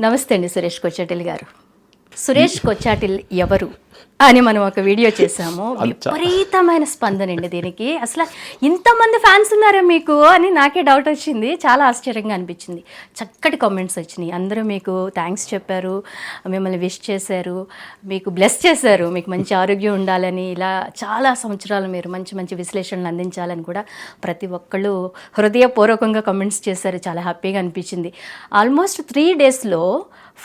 నమస్తే అండి సురేష్ కొచ్చాటిల్ గారు. సురేష్ కొచ్చాటిల్ ఎవరు అని మనం ఒక వీడియో చేసాము. విపరీతమైన స్పందన అండి దీనికి. అసలు ఇంతమంది ఫ్యాన్స్ ఉన్నారా మీకు అని నాకే డౌట్ వచ్చింది. చాలా ఆశ్చర్యంగా అనిపించింది. చక్కటి కామెంట్స్ వచ్చినాయి. అందరూ మీకు థ్యాంక్స్ చెప్పారు, మిమ్మల్ని విష్ చేశారు, మీకు బ్లెస్ చేశారు, మీకు మంచి ఆరోగ్యం ఉండాలని, ఇలా చాలా సంవత్సరాలు మీరు మంచి మంచి విశ్లేషణలు అందించాలని కూడా ప్రతి ఒక్కళ్ళు హృదయపూర్వకంగా కామెంట్స్ చేశారు. చాలా హ్యాపీగా అనిపించింది. ఆల్మోస్ట్ 3 daysలో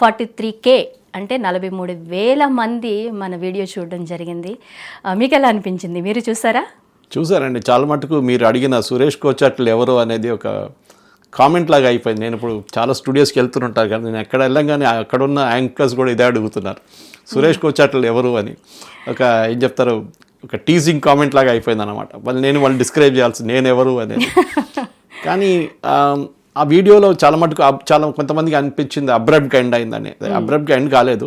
43K అంటే 43,000 మంది మన వీడియో చూడడం జరిగింది. మీకు ఎలా అనిపించింది? మీరు చూసారండి. చాలా మటుకు మీరు అడిగిన సురేష్ కొచ్చాటిల్ ఎవరు అనేది ఒక కామెంట్ లాగా అయిపోయింది. నేను ఇప్పుడు చాలా స్టూడియోస్కి వెళ్తుంటాను కానీ నేను ఎక్కడ వెళ్ళంగానే అక్కడున్న యాంకర్స్ కూడా ఇదే అడుగుతున్నారు, సురేష్ కొచ్చాటిల్ ఎవరు అని. ఏం చెప్తారు, ఒక టీజింగ్ కామెంట్ లాగా అయిపోయింది అనమాట. వాళ్ళు డిస్క్రైబ్ చేయాల్సి నేను ఎవరు అనేది. కానీ ఆ వీడియోలో చాలా మటుకు చాలా కొంతమందికి అనిపించింది అబ్రప్ట్గా ఎండ్ అయిందని. అబ్రప్ట్గా ఎండ్ కాలేదు,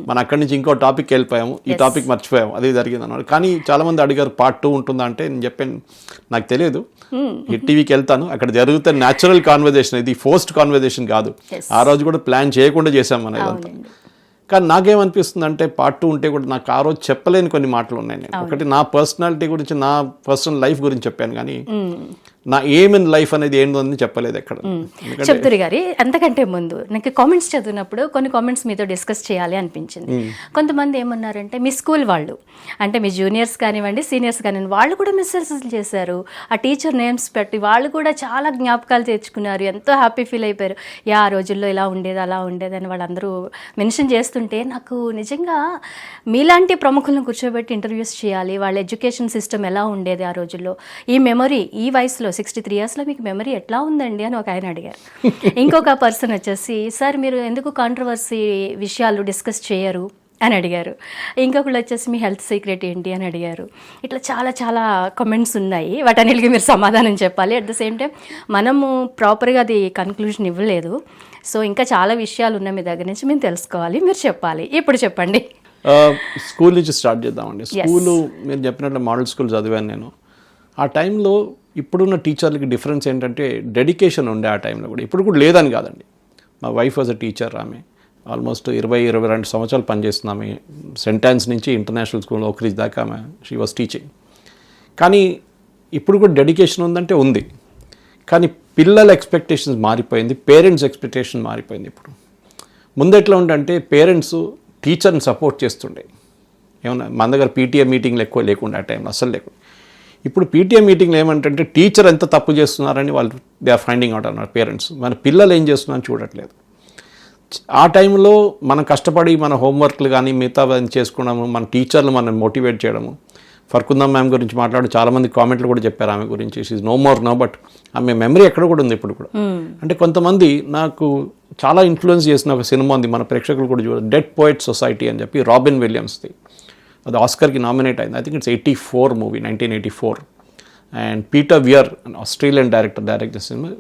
మనం అక్కడి నుంచి ఇంకో టాపిక్ వెళ్ళిపోయాము, ఈ టాపిక్ మర్చిపోయాము, అది జరిగింది అన్నమాట. కానీ చాలా మంది అడిగారు Part 2 ఉంటుందా అంటే నేను చెప్పాను నాకు తెలియదు, హిట్ టీవీకి వెళ్తాను, అక్కడ జరుగుతున్న న్యాచురల్ కాన్వర్జేషన్, ఇది ఫోర్స్డ్ కాన్వర్జేషన్ కాదు. ఆ రోజు కూడా ప్లాన్ చేయకుండా చేశాం మనం ఇదంతా. కానీ నాకేమనిపిస్తుంది అంటే Part 2 ఉంటే కూడా నాకు ఆ రోజు చెప్పలేని కొన్ని మాటలు ఉన్నాయి. నేను ఒకటి నా పర్సనాలిటీ గురించి, నా పర్సనల్ లైఫ్ గురించి చెప్పాను, కానీ నా ఎయిమ్ ఇన్ లైఫ్ అనేది ఏంటని చెప్పలేదు ఎక్కడ. చెప్తురి గారి అంతకంటే ముందు నాకు కామెంట్స్ చదివినప్పుడు కొన్ని కామెంట్స్ మీతో డిస్కస్ చేయాలి అనిపించింది. కొంతమంది ఏమన్నారంటే మీ స్కూల్ వాళ్ళు, అంటే మీ జూనియర్స్ కానివ్వండి, సీనియర్స్ కానివ్వండి, వాళ్ళు కూడా మెసేజ్ చేశారు, ఆ టీచర్ నేమ్స్ పెట్టి వాళ్ళు కూడా చాలా జ్ఞాపకాలు తెచ్చుకున్నారు, ఎంతో హ్యాపీ ఫీల్ అయిపోయారు. ఆ రోజుల్లో ఇలా ఉండేది అలా ఉండేది అని వాళ్ళందరూ మెన్షన్ చేస్తుంటే నాకు నిజంగా మీలాంటి ప్రముఖులను కూర్చోబెట్టి ఇంటర్వ్యూస్ చేయాలి, వాళ్ళ ఎడ్యుకేషన్ సిస్టమ్ ఎలా ఉండేది ఆ రోజుల్లో, ఈ మెమరీ ఈ వయసులో 63 yearsలో మీకు మెమరీ ఎట్లా ఉందండి అని ఒక ఆయన అడిగారు. ఇంకొక పర్సన్ వచ్చేసి సార్ మీరు ఎందుకు కాంట్రవర్సీ విషయాలు డిస్కస్ చేయరు అని అడిగారు. ఇంకొకళ్ళు వచ్చేసి మీ హెల్త్ సీక్రెట్ ఏంటి అని అడిగారు. ఇట్లా చాలా చాలా కమెంట్స్ ఉన్నాయి, వాటన్నిటికీ మీరు సమాధానం చెప్పాలి. అట్ ద సేమ్ టైం మనము ప్రాపర్గా అది కన్క్లూజన్ ఇవ్వలేదు, సో ఇంకా చాలా విషయాలు ఉన్నాయి మీ దగ్గర నుంచి మేము తెలుసుకోవాలి, మీరు చెప్పాలి. ఇప్పుడు చెప్పండి. స్కూల్ నుంచి స్టార్ట్ చేద్దామండి. స్కూలు మీరు చెప్పినట్లు మోడల్ స్కూల్ చదివాను నేను. ఆ టైంలో ఇప్పుడున్న టీచర్లకి డిఫరెన్స్ ఏంటంటే డెడికేషన్ ఉండే ఆ టైంలో కూడా. ఇప్పుడు కూడా లేదని కాదండి. మా వైఫ్ వాజ్ అ టీచర్, ఆమె ఆల్మోస్ట్ 20-22 సంవత్సరాలు పనిచేస్తుంది. ఆమె సెంటాన్స్ నుంచి ఇంటర్నేషనల్ స్కూల్ ఓక్రిజ్ దాకా ఆమె షీ వాజ్ టీచింగ్. కానీ ఇప్పుడు కూడా డెడికేషన్ ఉందంటే ఉంది, కానీ పిల్లల ఎక్స్పెక్టేషన్స్ మారిపోయింది, పేరెంట్స్ ఎక్స్పెక్టేషన్ మారిపోయింది. ఇప్పుడు ముందు ఎట్లా ఉండంటే పేరెంట్స్ టీచర్ని సపోర్ట్ చేస్తుండే, ఏమన్నా మన దగ్గర PTA మీటింగ్లు ఎక్కువ లేకుండా ఆ టైంలో అస్సలు లేకుండా. ఇప్పుడు PTA మీటింగ్లు ఏమంటే టీచర్ ఎంత తప్పు చేస్తున్నారని వాళ్ళు దే ఆర్ ఫైండింగ్ అవుట్ అన్నారు పేరెంట్స్. మన పిల్లలు ఏం చేస్తున్నారని చూడట్లేదు. ఆ టైంలో మనం కష్టపడి మన హోంవర్క్లు కానీ మిగతా చేసుకున్నాము, మన టీచర్లు మనం మోటివేట్ చేయడము. ఫర్కుందా మ్యామ్ గురించి మాట్లాడు చాలామంది కామెంట్లు కూడా చెప్పారు ఆమె గురించి, she no more no, but ఆమె మెమరీ ఎక్కడ కూడా ఉంది ఇప్పుడు కూడా. అంటే కొంతమంది నాకు చాలా ఇన్ఫ్లుయెన్స్ చేసిన ఒక సినిమా ఉంది, మన ప్రేక్షకులు కూడా చూడాలి, డెడ్ పోయిట్ సొసైటీ అని చెప్పి, రాబిన్ విలియమ్స్ది. అది ఆస్కర్కి నామినేట్ అయింది. I think it's 84 movie, 1984. And Peter Weir Australian direct చేసిన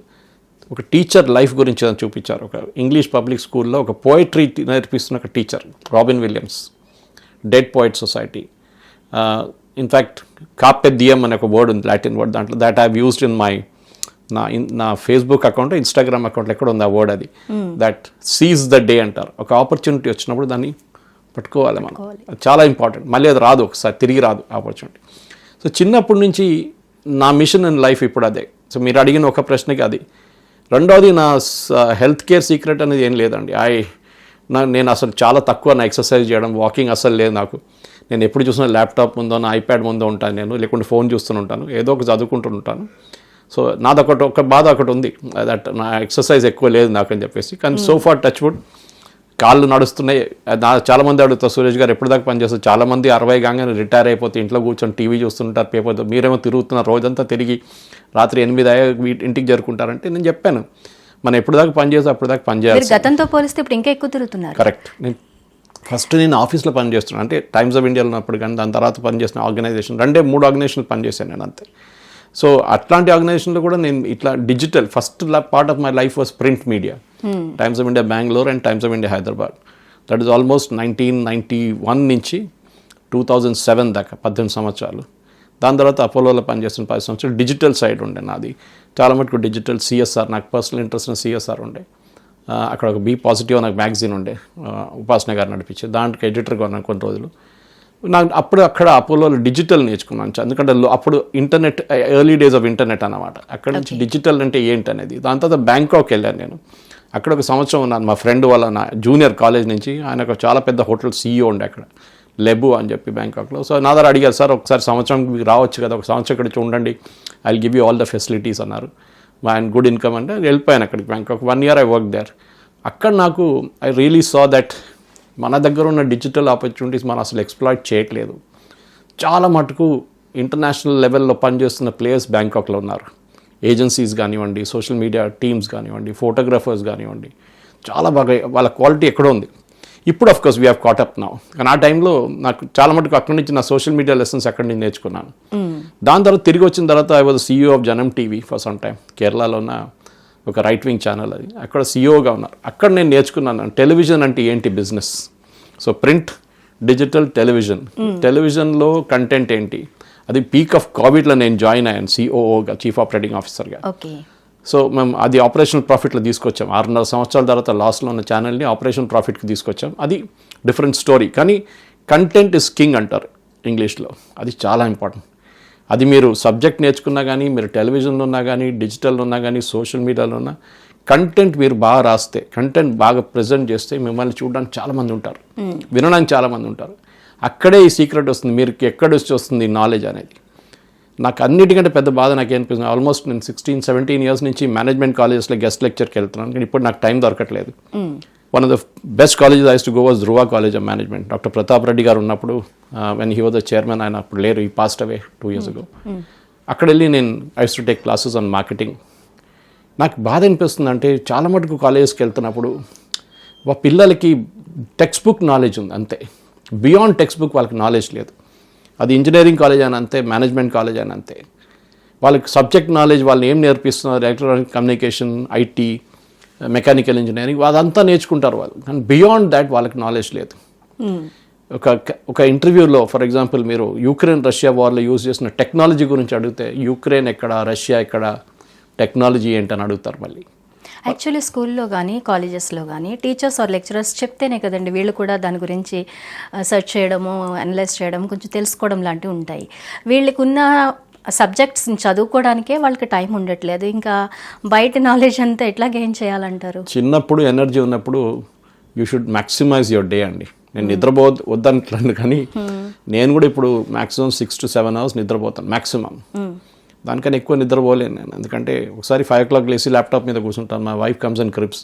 ఒక టీచర్ లైఫ్ గురించి చూపించారు. ఒక ఇంగ్లీష్ పబ్లిక్ స్కూల్లో ఒక పోయిట్రీ నేర్పిస్తున్న ఒక teacher, Robin Williams, dead poet society. In fact carpe diem అనే ఒక వర్డ్ ఉంది, లాటిన్ వర్డ్, దాంట్లో that I used in my నా ఫేస్బుక్ అకౌంట్, ఇన్స్టాగ్రామ్ అకౌంట్లో ఎక్కడ ఉంది ఆ వర్డ్, అది దట్ సీజ్ ద డే అంటారు. ఒక ఆపర్చునిటీ వచ్చినప్పుడు దాన్ని పట్టుకోవాలి మనం, చాలా ఇంపార్టెంట్. మళ్ళీ అది రాదు, ఒకసారి తిరిగి రాదు ఆపర్చునిటీ. సో చిన్నప్పటి నుంచి నా మిషన్ ఇన్ లైఫ్ ఇప్పుడు అదే. సో మీరు అడిగిన ఒక ప్రశ్నకి అది. రెండవది నా హెల్త్ కేర్ సీక్రెట్ అనేది ఏం లేదండి. నేను అసలు చాలా తక్కువ నా ఎక్సర్సైజ్ చేయడం, వాకింగ్ అసలు లేదు నాకు. నేను ఎప్పుడు చూసినా ల్యాప్టాప్ ముందో నా ఐప్యాడ్ ముందో ఉంటాను నేను, లేకుంటే ఫోన్ చూస్తూ ఉంటాను, ఏదో ఒక చదువుకుంటూ ఉంటాను. సో నాదొకటి ఒక బాధ ఒకటి ఉంది, దట్ నా ఎక్సర్సైజ్ ఎక్కువ లేదు నాకు అని చెప్పేసి. కానీ సోఫా టచ్ వుడ్ కాళ్ళు నడుస్తున్నాయి. చాలామంది అడుగుతారు సురేష్ గారు ఎప్పుడు దాకా పనిచేస్తారు, చాలామంది 60 కాగానే రిటైర్ అయిపోతే ఇంట్లో కూర్చొని టీవీ చూస్తుంటారు, పేపర్తో, మీరేమో తిరుగుతున్నారు రోజంతా తిరిగి రాత్రి 8 అయ్యాక ఇంటికి జరుపుకుంటారంటే నేను చెప్పాను మనం ఎప్పుడు దాకా పనిచేస్తే అప్పుడు దాకా పనిచేయాలి. గతంతో పోలిస్తే ఇప్పుడు ఇంకా ఎక్కువ తిరుగుతున్నారు. కరెక్ట్. నేను ఆఫీస్లో పనిచేస్తున్నాను, అంటే టైమ్స్ ఆఫ్ ఇండియాలో ఉన్నప్పుడు, కానీ దాని తర్వాత పనిచేసిన ఆర్గనైజేషన్ 2-3 ఆర్గనైజేషన్లు పనిచేశాను నేను అంతే. సో అట్లాంటి ఆర్గనైజేషన్లో కూడా నేను ఇట్లా digital, first part of my life was print media, times of India Bengaluru and times of India Hyderabad. That is almost 1991 నుంచి 2007 దాకా 18 సంవత్సరాలు. దాని తర్వాత అపోలోలో పనిచేస్తున్న 10 సంవత్సరాలు డిజిటల్ సైడ్ ఉండే నాది. చాలా మటుకు డిజిటల్ CSR, నాకు పర్సనల్ ఇంట్రెస్ట్ CSR ఉండే. అక్కడ ఒక బీ పాజిటివ్ నాకు మ్యాగజైన్ ఉండే, ఉపాసన గారు నడిపించే, దాంట్లో ఎడిటర్గా ఉన్నాను కొన్ని రోజులు. నాకు అప్పుడు అక్కడ అపోలోలో డిజిటల్ నేర్చుకున్నాను, ఎందుకంటే అప్పుడు internet, early days of internet అన్నమాట. అక్కడ నుంచి డిజిటల్ అంటే ఏంటి అనేది. దాని తర్వాత బ్యాంకాక్ వెళ్ళాను నేను. అక్కడ ఒక సంవత్సరం ఉన్నాను. మా ఫ్రెండ్ వాళ్ళ నా జూనియర్ కాలేజ్ నుంచి, ఆయన ఒక చాలా పెద్ద హోటల్ CEO ఉండే అక్కడ, లెబు అని చెప్పి బ్యాంకాక్లో. సో నా దగ్గర అడిగారు, సార్ ఒకసారి సంవత్సరం మీకు రావచ్చు కదా, ఒక సంవత్సరం ఇక్కడ చూడండి, I give you all the facilities అన్నారు. అండ్ గుడ్ ఇన్కమ్ అంటే వెళ్ళిపోయాను అక్కడికి Bangkok. 1 year I work there. అక్కడ నాకు ఐ రియలీ సా దట్ మన దగ్గర ఉన్న డిజిటల్ ఆపర్చునిటీస్ మనం అసలు ఎక్స్ప్లాయిట్ చేయట్లేదు. చాలా మటుకు ఇంటర్నేషనల్ లెవెల్లో పనిచేస్తున్న ప్లేయర్స్ బ్యాంకాక్లో ఉన్నారు. ఏజెన్సీస్ కానివ్వండి, సోషల్ మీడియా టీమ్స్ కానివ్వండి, ఫోటోగ్రాఫర్స్ కానివ్వండి, చాలా బాగా వాళ్ళ క్వాలిటీ ఎక్కడో ఉంది. ఇప్పుడు of course we have caught up now. కానీ ఆ టైంలో నాకు చాలా మటుకు అక్కడి నుంచి నా సోషల్ మీడియా లెసన్స్ అక్కడి నుంచి నేర్చుకున్నాను. దాని తర్వాత తిరిగి వచ్చిన తర్వాత ఐ వాజ్ CEO ఆఫ్ జనం టీవీ ఫర్ సమ్ టైమ్. కేరళలో ఉన్న ఒక రైట్ వింగ్ ఛానల్, అది అక్కడ CEOగా ఉన్నారు. అక్కడ నేను నేర్చుకున్నాను టెలివిజన్ అంటే ఏంటి business. So print, digital, television. టెలివిజన్లో కంటెంట్ ఏంటి, అది పీక్ ఆఫ్ కోవిడ్లో నేను జాయిన్ అయ్యాను COOగా, చీఫ్ ఆపరేటింగ్ ఆఫీసర్గా. సో మేము అది ఆపరేషనల్ ప్రాఫిట్లో తీసుకొచ్చాం. 6.5 సంవత్సరాల తర్వాత లాస్ట్లో ఉన్న ఛానల్ని ఆపరేషనల్ ప్రాఫిట్కి తీసుకొచ్చాం. అది డిఫరెంట్ స్టోరీ. కానీ కంటెంట్ ఇస్ కింగ్ అంటారు ఇంగ్లీష్లో. అది చాలా ఇంపార్టెంట్. అది మీరు సబ్జెక్ట్ నేర్చుకున్నా కానీ, మీరు టెలివిజన్లో ఉన్నా కానీ, డిజిటల్లో ఉన్నా కానీ, సోషల్ మీడియాలో ఉన్నా, కంటెంట్ మీరు బాగా రాస్తే, కంటెంట్ బాగా ప్రజెంట్ చేస్తే మిమ్మల్ని చూడడానికి చాలామంది ఉంటారు, వినడానికి చాలామంది ఉంటారు. అక్కడే ఈ సీక్రెట్ వస్తుంది, మీరు ఎక్కడ వచ్చి వస్తుంది ఈ నాలెడ్జ్ అనేది. నాకు అన్నిటికంటే పెద్ద బాధ నాకు అనిపిస్తుంది, ఆల్మోస్ట్ నేను 16-17 years నుంచి మేనేజ్మెంట్ కాలేజెస్లో గెస్ట్ లెక్చర్కి వెళ్తున్నాను, కానీ ఇప్పుడు నాకు టైం దొరకట్లేదు. One of the best colleges I use to go was Dhruva college of management. Doctor Pratap Reddy గారు ఉన్నప్పుడు, when he was the chairman, ఆయన అప్పుడు లేరు, ఈ పాస్ట్ అవే 2 years ago. అక్కడ వెళ్ళి నేను I use to take classes on marketing. నాకు బాధ అనిపిస్తుంది అంటే, చాలా మటుకు కాలేజెస్కి వెళ్తున్నప్పుడు పిల్లలకి టెక్స్ట్ బుక్ నాలెడ్జ్ ఉంది అంతే, బియాండ్ టెక్స్ట్ బుక్ వాళ్ళకి నాలెడ్జ్ లేదు. అది ఇంజనీరింగ్ కాలేజ్ అని అంతే, మేనేజ్మెంట్ కాలేజ్ అని అంతే. వాళ్ళకి సబ్జెక్ట్ నాలెడ్జ్ వాళ్ళు ఏం నేర్పిస్తున్నారు, electronic communication, IT, mechanical engineering, అదంతా నేర్చుకుంటారు వాళ్ళు, కానీ బియాండ్ దాట్ వాళ్ళకి నాలెడ్జ్ లేదు. ఒక ఇంటర్వ్యూలో ఫర్ ఎగ్జాంపుల్ మీరు యుక్రెయిన్ రష్యా వార్లో యూజ్ చేసిన టెక్నాలజీ గురించి అడిగితే, యుక్రెయిన్ ఎక్కడ, రష్యా ఎక్కడ, టెక్నాలజీ ఏంటని అడుగుతారు మళ్ళీ. యాక్చువల్లీ స్కూల్లో కానీ, కాలేజెస్లో కానీ టీచర్స్ ఆర్ లెక్చరర్స్ చెప్తేనే కదండి వీళ్ళు కూడా దాని గురించి సెర్చ్ చేయడము, అనలైజ్ చేయడం, కొంచెం తెలుసుకోవడం లాంటివి ఉంటాయి. వీళ్ళకి ఉన్న సబ్జెక్ట్స్ని చదువుకోవడానికే వాళ్ళకి టైం ఉండట్లేదు, ఇంకా బయట నాలెడ్జ్ అంతా ఎట్లా గెయిన్ చేయాలంటారు? చిన్నప్పుడు ఎనర్జీ ఉన్నప్పుడు you should maximize your day అండి. నేను వద్దంటాను, కానీ నేను కూడా ఇప్పుడు మ్యాక్సిమం 6 to 7 hours నిద్రపోతాను మ్యాక్సిమం. దానికన్నా ఎక్కువ నిద్రపోలేను నేను, ఎందుకంటే ఒకసారి 5 o'clock లేసి ల్యాప్టాప్ మీద కూర్చుంటాను. మా వైఫ్ కమ్స్ అండ్ క్రిప్స్,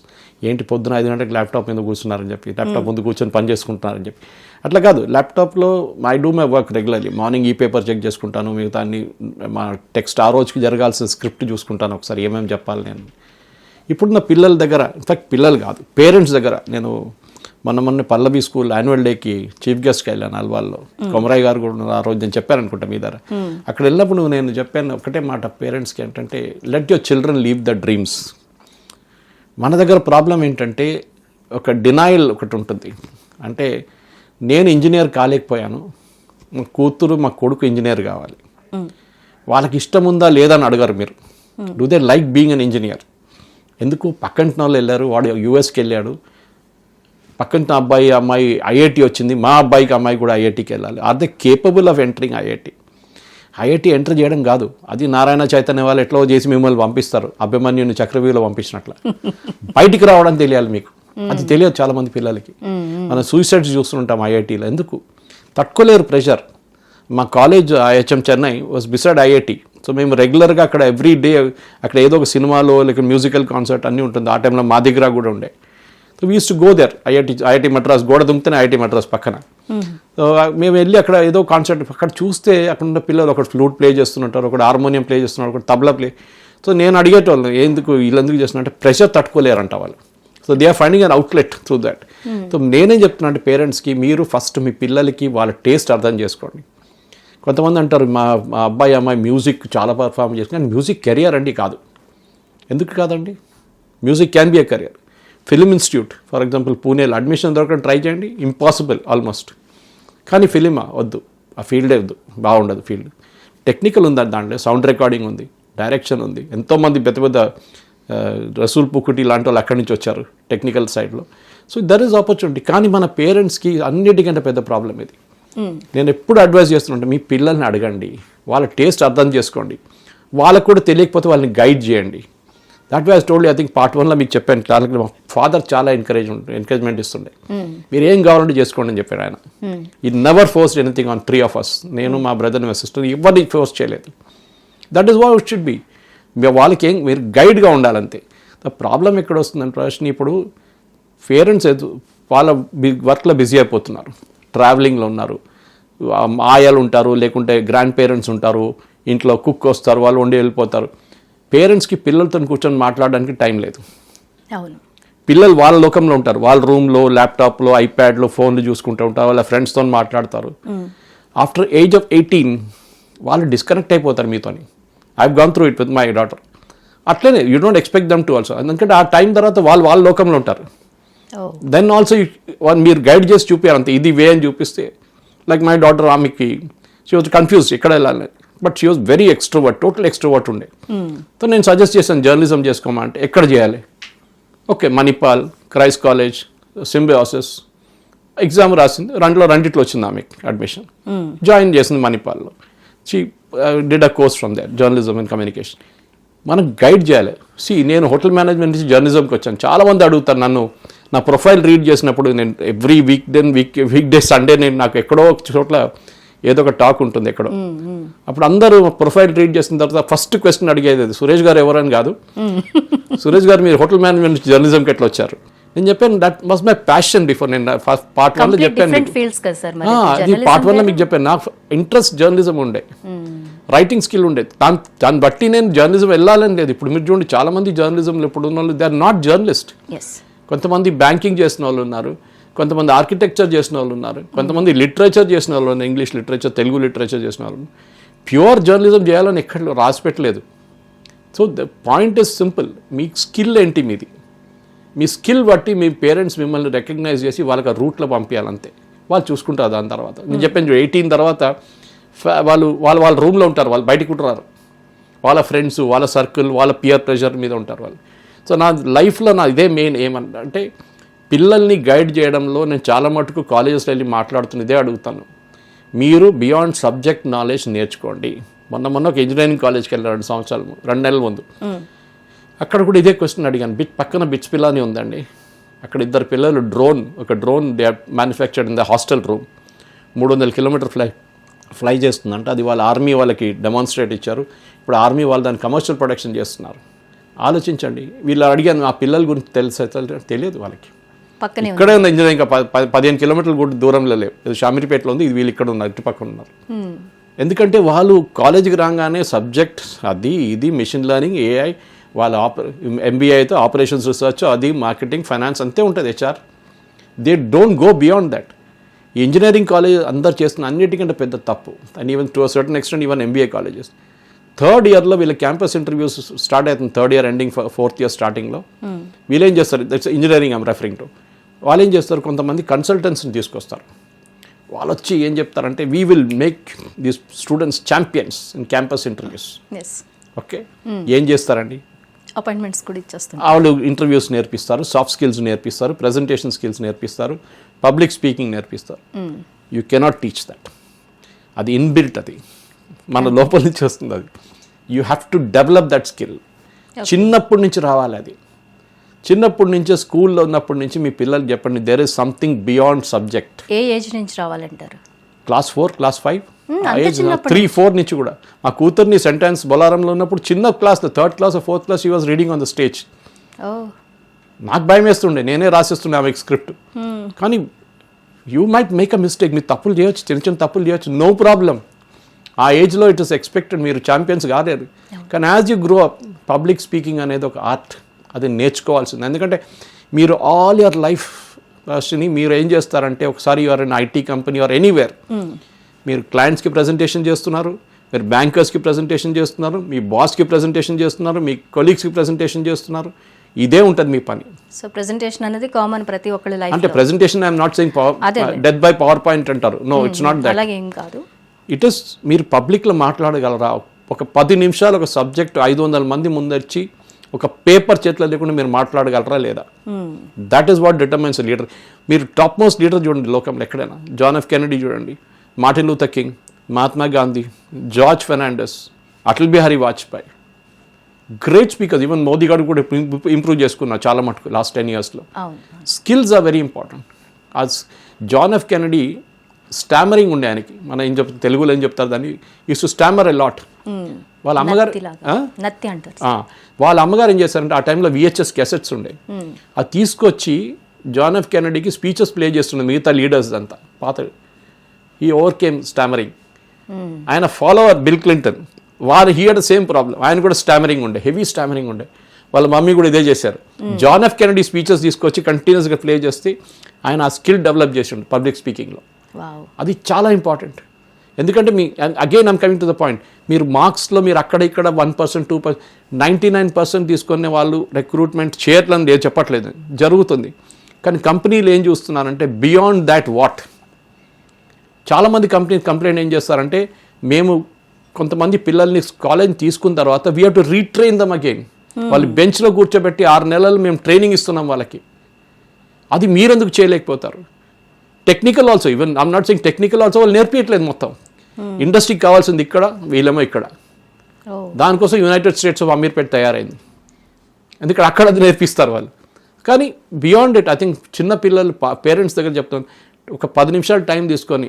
ఏంటి పొద్దున 5 గంటలకు ల్యాప్టాప్ మీద కూర్చున్నారని చెప్పి, ల్యాప్టాప్ ముందు కూర్చొని పని చేసుకుంటున్నారని చెప్పి. అట్లా కాదు, ల్యాప్టాప్లో I do my work regularly. Morning ఈ పేపర్ చెక్ చేసుకుంటాను, మిగతా అన్ని మా టెక్స్ట్ ఆ రోజుకి జరగాల్సిన స్క్రిప్ట్ చూసుకుంటాను, ఒకసారి ఏమేమి చెప్పాలి నేను. ఇప్పుడున్న పిల్లల దగ్గర, ఇన్ఫాక్ట్ పిల్లలు కాదు పేరెంట్స్ దగ్గర, నేను మొన్న పల్లవి స్కూల్ యాన్యువల్ డేకి చీఫ్ గెస్ట్కి వెళ్ళాను అల్వాల్లో. కొమరాయ్ గారు కూడా ఆ రోజు నేను చెప్పాను అనుకుంటా మీ దగ్గర. అక్కడ వెళ్ళినప్పుడు నేను చెప్పాను ఒకటే మాట పేరెంట్స్కి, ఏంటంటే let your children leave the dreams. మన దగ్గర ప్రాబ్లం ఏంటంటే ఒక డినాయల్ ఒకటి ఉంటుంది. అంటే నేను ఇంజనీర్ కాలేకపోయాను, మా కూతురు మా కొడుకు ఇంజనీర్ కావాలి. వాళ్ళకి ఇష్టం ఉందా లేదా అని అడగారు మీరు. Do they like being an engineer? ఎందుకు పక్కంటి వాళ్ళు వెళ్ళారు, వాడు USకి వెళ్ళాడు, పక్కంటి అమ్మాయి IIT వచ్చింది, మా అబ్బాయికి అమ్మాయి కూడా IITకి వెళ్ళాలి. Are they capable of entering IIT enter చేయడం కాదు, అది నారాయణ చైతన్య వాళ్ళు ఎట్లా చేసి మిమ్మల్ని పంపిస్తారు, అభిమన్యుని చక్రవ్యూహలో పంపించినట్ల. బయటికి రావడం తెలియాలి మీకు, అది తెలియదు చాలామంది పిల్లలకి. మనం సూసైడ్స్ చూస్తుంటాం IITలో, ఎందుకు తట్టుకోలేరు ప్రెషర్. మా college IHM Chennai was beside IIT. So మేము రెగ్యులర్గా అక్కడ ఎవ్రీ డే అక్కడ ఏదో ఒక సినిమాలో లేక మ్యూజికల్ కాన్సర్ట్ అన్నీ ఉంటుంది. ఆ టైంలో మా దగ్గర కూడా ఉండే. So we use to go there. IIT Madras గోడ దుంకితేనే IIT మద్రాస్ పక్కన. సో మేము వెళ్ళి అక్కడ ఏదో కాన్సర్ట్ అక్కడ చూస్తే అక్కడ ఉన్న పిల్లలు ఒకటి ఫ్లూట్ ప్లే చేస్తుంటారు, ఒకటి హార్మోనియం ప్లే చేస్తున్నారు, ఒకటి తబలా ప్లే. సో నేను అడిగేటోళ్ళు ఎందుకు వీళ్ళెందుకు చేస్తున్నారంటే ప్రెషర్ తట్టుకోలేరంట వాళ్ళు. So they are finding an outlet through that. So నేనేం చెప్తున్నా అంటే పేరెంట్స్కి, మీరు ఫస్ట్ మీ పిల్లలకి వాళ్ళ టేస్ట్ అర్థం చేసుకోండి. కొంతమంది అంటారు మా అమ్మాయి మ్యూజిక్ చాలా పర్ఫార్మ్ చేస్తుంది, కానీ మ్యూజిక్ కెరియర్ అండి కాదు. ఎందుకు కాదండి? Music can be a career. Film institute for example పూణేలో అడ్మిషన్ దొరకడం ట్రై చేయండి, ఇంపాసిబుల్ ఆల్మోస్ట్. కానీ ఫిలిమా వద్దు, ఆ ఫీల్డే వద్దు, బాగుండదు ఫీల్డ్. టెక్నికల్ ఉంది దాంట్లో, సౌండ్ రికార్డింగ్ ఉంది, డైరెక్షన్ ఉంది, ఎంతోమంది పెద్ద పెద్ద రసూల్ పుకుటి లాంటి వాళ్ళు అక్కడి నుంచి వచ్చారు టెక్నికల్ సైడ్లో. So there is opportunity. కానీ మన పేరెంట్స్కి అన్నిటికంటే పెద్ద ప్రాబ్లం ఇది. నేను ఎప్పుడు అడ్వైస్ చేస్తుంటే మీ పిల్లల్ని అడగండి, వాళ్ళ టేస్ట్ అర్థం చేసుకోండి, వాళ్ళకు కూడా తెలియకపోతే వాళ్ళని గైడ్ చేయండి. That way I told I think part 1లో మీకు చెప్పాను. మా ఫాదర్ చాలా ఎంకరేజ్మెంట్ ఇస్తుండే, మీరు ఏం కావాలంటే చేసుకోండి అని చెప్పారు ఆయన. ఈ never forced anything on 3 of us. నేను, మా బ్రదర్, మా సిస్టర్ ఎవరిని ఫోర్స్ చేయలేదు. That is what it should be. వాళ్ళకి ఏం మీరు గైడ్గా ఉండాలంతే. ద ప్రాబ్లం ఎక్కడ వస్తుందంటే ప్రశ్న, ఇప్పుడు పేరెంట్స్ వాళ్ళ వర్క్లో బిజీ అయిపోతున్నారు, ట్రావెలింగ్లో ఉన్నారు, ఆయాలు ఉంటారు, లేకుంటే గ్రాండ్ పేరెంట్స్ ఉంటారు, ఇంట్లో కుక్ వస్తారు, వాళ్ళు వండి వెళ్ళిపోతారు. పేరెంట్స్కి పిల్లలతో కూర్చొని మాట్లాడడానికి టైం లేదు. అవును, పిల్లలు వాళ్ళ లోకంలో ఉంటారు, వాళ్ళ రూమ్లో ల్యాప్టాప్లో ఐప్యాడ్లో ఫోన్లు చూసుకుంటూ ఉంటారు, వాళ్ళ ఫ్రెండ్స్తో మాట్లాడతారు. ఆఫ్టర్ ఏజ్ ఆఫ్ 18 వాళ్ళు డిస్కనెక్ట్ అయిపోతారు మీతోని. I have gone through it with my daughter. అట్లనే you don't expect them to also. ఎందుకంటే ఆ టైం తర్వాత వాళ్ళ లోకంలో ఉంటారు. దెన్ ఆల్సో మీరు గైడ్ చేసి చూపించారు అంతే, ఇది వే అని చూపిస్తే. లైక్ మై డాటర్, ఆమెకి షీ వాజ్ కన్ఫ్యూజ్ ఎక్కడ వెళ్ళాలి, but she was very extrovert, total extrovert ఉండే. సో నేను సజెస్ట్ చేశాను జర్నలిజం చేసుకోమంటే ఎక్కడ చేయాలి. Okay, Manipal, Christ college, Symbiosis. Exam రాసింది, రెండిట్లో వచ్చింది ఆమెకి అడ్మిషన్. జాయిన్ చేసింది మణిపాల్లో. She did a course from there, journalism and communication. మనం గైడ్ చేయాలి. నేను హోటల్ మేనేజ్మెంట్ నుంచి జర్నలిజంకి వచ్చాను. చాలామంది అడుగుతారు నన్ను, నా ప్రొఫైల్ రీడ్ చేసినప్పుడు నేను ఎవ్రీ వీక్ డే సండే నాకు ఎక్కడో ఒక చోట్ల ఏదో ఒక టాక్ ఉంటుంది ఎక్కడో. అప్పుడు అందరూ ప్రొఫైల్ రీడ్ చేసిన తర్వాత ఫస్ట్ క్వశ్చన్ అడిగేది అది, సురేష్ గారు ఎవరని కాదు, సురేష్ గారు మీరు హోటల్ మేనేజ్మెంట్ నుంచి జర్నలిజంకి ఎట్లా వచ్చారు. నేను చెప్పాను that was my passion before. నేను పార్ట్ 1లో చెప్పాను, అది పార్ట్ 1లో మీకు చెప్పాను. నాకు ఇంట్రెస్ట్ జర్నలిజం ఉండే, రైటింగ్ స్కిల్ ఉండేది. దాన్ని బట్టి నేను జర్నలిజం వెళ్ళాలని లేదు. ఇప్పుడు మీరు చూడండి, చాలా మంది జర్నలిజంలో ఇప్పుడు ఉన్న వాళ్ళు దే ఆర్ నాట్ జర్నలిస్ట్. కొంతమంది బ్యాంకింగ్ చేసిన వాళ్ళు ఉన్నారు, కొంతమంది ఆర్కిటెక్చర్ చేసిన వాళ్ళు ఉన్నారు, కొంతమంది లిటరేచర్ చేసిన వాళ్ళు ఉన్నారు, ఇంగ్లీష్ లిటరేచర్, తెలుగు లిటరేచర్ చేసిన వాళ్ళు. ప్యూర్ జర్నలిజం చేయాలని ఎక్కడ రాసి పెట్టలేదు. So the point is simple, me skill ఏంటి మీది, మీ స్కిల్ బట్టి మీ పేరెంట్స్ మిమ్మల్ని రికగ్నైజ్ చేసి వాళ్ళకి ఆ రూట్లో పంపించాలంతే. వాళ్ళు చూసుకుంటారు. దాని తర్వాత నేను చెప్పాను 18 తర్వాత వాళ్ళ రూమ్లో ఉంటారు, వాళ్ళు బయటకు ఉంటారు. వాళ్ళ ఫ్రెండ్స్, వాళ్ళ సర్కిల్, వాళ్ళ పియర్ ప్రెషర్ మీద ఉంటారు వాళ్ళు. సో నా లైఫ్లో నా ఇదే మెయిన్ ఏమంటే, పిల్లల్ని గైడ్ చేయడంలో నేను చాలా మటుకు కాలేజెస్లో వెళ్ళి మాట్లాడుతున్న ఇదే అడుగుతాను, మీరు బియాండ్ సబ్జెక్ట్ నాలెడ్జ్ నేర్చుకోండి. మొన్న ఒక ఇంజనీరింగ్ కాలేజ్కి వెళ్ళాను 2 నెలల ముందు. అక్కడ కూడా ఇదే క్వశ్చన్ అడిగాను. పక్కన బిచ్ పిల్లని ఉందండి, అక్కడ 2 పిల్లలు ఒక drone they are manufactured in the hostel room. 300 kilometer fly చేస్తుందంట. అది వాళ్ళ ఆర్మీ వాళ్ళకి డెమాన్స్ట్రేట్ ఇచ్చారు. ఇప్పుడు ఆర్మీ వాళ్ళు దాన్ని కమర్షియల్ ప్రొడక్షన్ చేస్తున్నారు. ఆలోచించండి. వీళ్ళు అడిగాను, ఆ పిల్లల గురించి తెలియదు వాళ్ళకి. ఇక్కడే ఉంది ఇంజనీరింగ్, 15 కిలోమీటర్ల కూడా దూరంలో లేవు. ఇది షామీర్పేటలో ఉంది, ఇది వీళ్ళు ఇక్కడ ఉన్నారు, ఇటు పక్కన ఉన్నారు. ఎందుకంటే వాళ్ళు కాలేజీకి రాగానే సబ్జెక్ట్ అది ఇది మిషన్ లెర్నింగ్, ఏఐ, వాళ్ళ ఎంబీఏ అయితే ఆపరేషన్స్ రీసెర్చ్, అది మార్కెటింగ్, ఫైనాన్స్ అంతే ఉంటుంది, HR. They don't go beyond that. ఈ ఇంజనీరింగ్ కాలేజ్ అందరు చేస్తున్న అన్నిటికంటే పెద్ద తప్పు. And even to certain extent even MBA colleges. 3rd ఇయర్లో వీళ్ళ క్యాంపస్ ఇంటర్వ్యూస్ స్టార్ట్ అవుతుంది, 3rd year ending 4th year స్టార్టింగ్లో. వీళ్ళేం చేస్తారు, that's engineering I'm referring to. వాళ్ళు ఏం చేస్తారు, కొంతమంది కన్సల్టెంట్స్ని తీసుకొస్తారు. వాళ్ళు వచ్చి ఏం చెప్తారంటే, we will make these students champions in campus interviews. Okay, ఏం చేస్తారండి, అపాయింట్మెంట్స్ కూడా ఇచ్చేస్తారు. వాళ్ళు ఇంటర్వ్యూస్ నేర్పిస్తారు, సాఫ్ట్ స్కిల్స్ నేర్పిస్తారు, ప్రెజెంటేషన్ స్కిల్స్ నేర్పిస్తారు, పబ్లిక్ స్పీకింగ్ నేర్పిస్తారు. You cannot teach that. అది ఇన్బిల్ట్, అది మన లోపల నుంచి వస్తుంది. అది you have to develop that skill. చిన్నప్పటి నుంచి రావాలి అది. చిన్నప్పటి నుంచే స్కూల్లో ఉన్నప్పటి నుంచి మీ పిల్లలకి చెప్పండి, there is something beyond subject. ఏ ఏజ్ నుంచి రావాలంటారు? క్లాస్ 4, క్లాస్ 5, 3-4 నుంచి కూడా. మా కూతుర్ని సెంటెన్స్ బొలారంలో ఉన్నప్పుడు చిన్న class, 3rd class 4th class she was reading on the stage. నాకు భయం వేస్తుండే, నేనే రాసిస్తుండే ఆమెకి స్క్రిప్ట్. కానీ you might make a mistake, మీరు తప్పులు చేయొచ్చు, చిన్న చిన్న తప్పులు చేయొచ్చు, నో ప్రాబ్లం. ఆ ఏజ్లో ఇట్ ఇస్ ఎక్స్పెక్టెడ్, మీరు ఛాంపియన్స్ కాలేరు. కానీ as you grow up, public speaking అనేది ఒక ఆర్ట్, అది నేర్చుకోవాల్సింది. ఎందుకంటే మీరు ఆల్ యువర్ లైఫ్ మీరు ఏం చేస్తారంటే, ఒకసారి you're in IT company or anywhere, మీరు క్లయింట్స్కి ప్రజెంటేషన్ చేస్తున్నారు, మీరు బ్యాంకర్స్కి ప్రజెంటేషన్ చేస్తున్నారు, మీ బాస్కి ప్రజెంటేషన్ చేస్తున్నారు, మీ కొలీగ్స్కి ప్రజెంటేషన్ చేస్తున్నారు. ఇదే ఉంటుంది మీ పని. సో ప్రెజెంటేషన్ అనేది కామన్ ప్రతి ఒక్కళ్ళ లైఫ్. అంటే presentation I'm not saying death by power point అంటారు, నో, ఇట్స్ నాట్ దట్. అలాగే ఏం కాదు. ఇట్ ఇస్, మీరు పబ్లిక్లో మాట్లాడగలరా, ఒక 10 నిమిషాలు ఒక సబ్జెక్ట్ 500 మంది ముందొచ్చి ఒక పేపర్ చేతిలో లేకుండా మీరు మాట్లాడగలరా లేదా? That is what determines leader. మీరు టాప్ మోస్ట్ లీడర్ చూడండి లోకంలో ఎక్కడైనా, జాన్ ఎఫ్ కెనడీ చూడండి, Martin Luther King, Mahatma Gandhi, George Fernandes, Atal Bihari Vajpayee, great speakers. Even Modi garu కూడా ఇంప్రూవ్ చేసుకున్నారు చాలా మటుకు లాస్ట్ 10 yearsలో. Skills are very important. John F Kennedy stammering ఉండే ఆయనకి, మన ఏం చెప్తారు తెలుగులో ఏం చెప్తారు దాన్ని, used to stammer a lot. వాళ్ళ అమ్మగారు ఏం చేశారంటే ఆ టైంలో VHS క్యాసెట్స్ ఉండే, అది తీసుకొచ్చి జాన్ ఎఫ్ కెనడీకి స్పీచెస్ ప్లే చేస్తుండే మిగతా లీడర్స్ అంతా పాత. ఈ ఓవర్కేమ్ స్టామరింగ్. ఆయన follower Bill Clinton, he had same problem, ఆయన కూడా స్టామరింగ్ ఉండే, హెవీ స్టామరింగ్ ఉండే. వాళ్ళ మమ్మీ కూడా ఇదే చేశారు. జాన్ ఎఫ్ కెనడీ స్పీచెస్ తీసుకొచ్చి కంటిన్యూస్గా ప్లే చేస్తే ఆయన ఆ స్కిల్ డెవలప్ చేసిండు పబ్లిక్ స్పీకింగ్లో. అది చాలా ఇంపార్టెంట్. ఎందుకంటే again I'm coming to the point, మీరు మార్క్స్లో మీరు అక్కడ ఇక్కడ 1%, 2%, 99% తీసుకునే వాళ్ళు రిక్రూట్మెంట్ చేయట్లని నేను చెప్పట్లేదు, జరుగుతుంది. కానీ కంపెనీలు ఏం చూస్తున్నారంటే బియాండ్ దాట్ వాట్. చాలామంది కంప్లైంట్ ఏం చేస్తారంటే, మేము కొంతమంది పిల్లల్ని కాలేజ్ తీసుకున్న తర్వాత we have to retrain dum again. వాళ్ళు బెంచ్లో కూర్చోబెట్టి 6 నెలలు మేము ట్రైనింగ్ ఇస్తున్నాం వాళ్ళకి. అది మీరెందుకు చేయలేకపోతారు? Technical also, even I'm not saying technical also వాళ్ళు నేర్పించట్లేదు మొత్తం. ఇండస్ట్రీకి కావాల్సింది ఇక్కడ, వీళ్ళేమో ఇక్కడ. దానికోసం యునైటెడ్ స్టేట్స్ ఆఫ్ అమీర్పేట్ తయారైంది, ఎందుకంటే అక్కడ అది నేర్పిస్తారు వాళ్ళు. కానీ బియాండ్ ఇట్ ఐ థింక్ చిన్న పిల్లలు పేరెంట్స్ దగ్గర చెప్తాను, ఒక 10 నిమిషాలు టైం తీసుకొని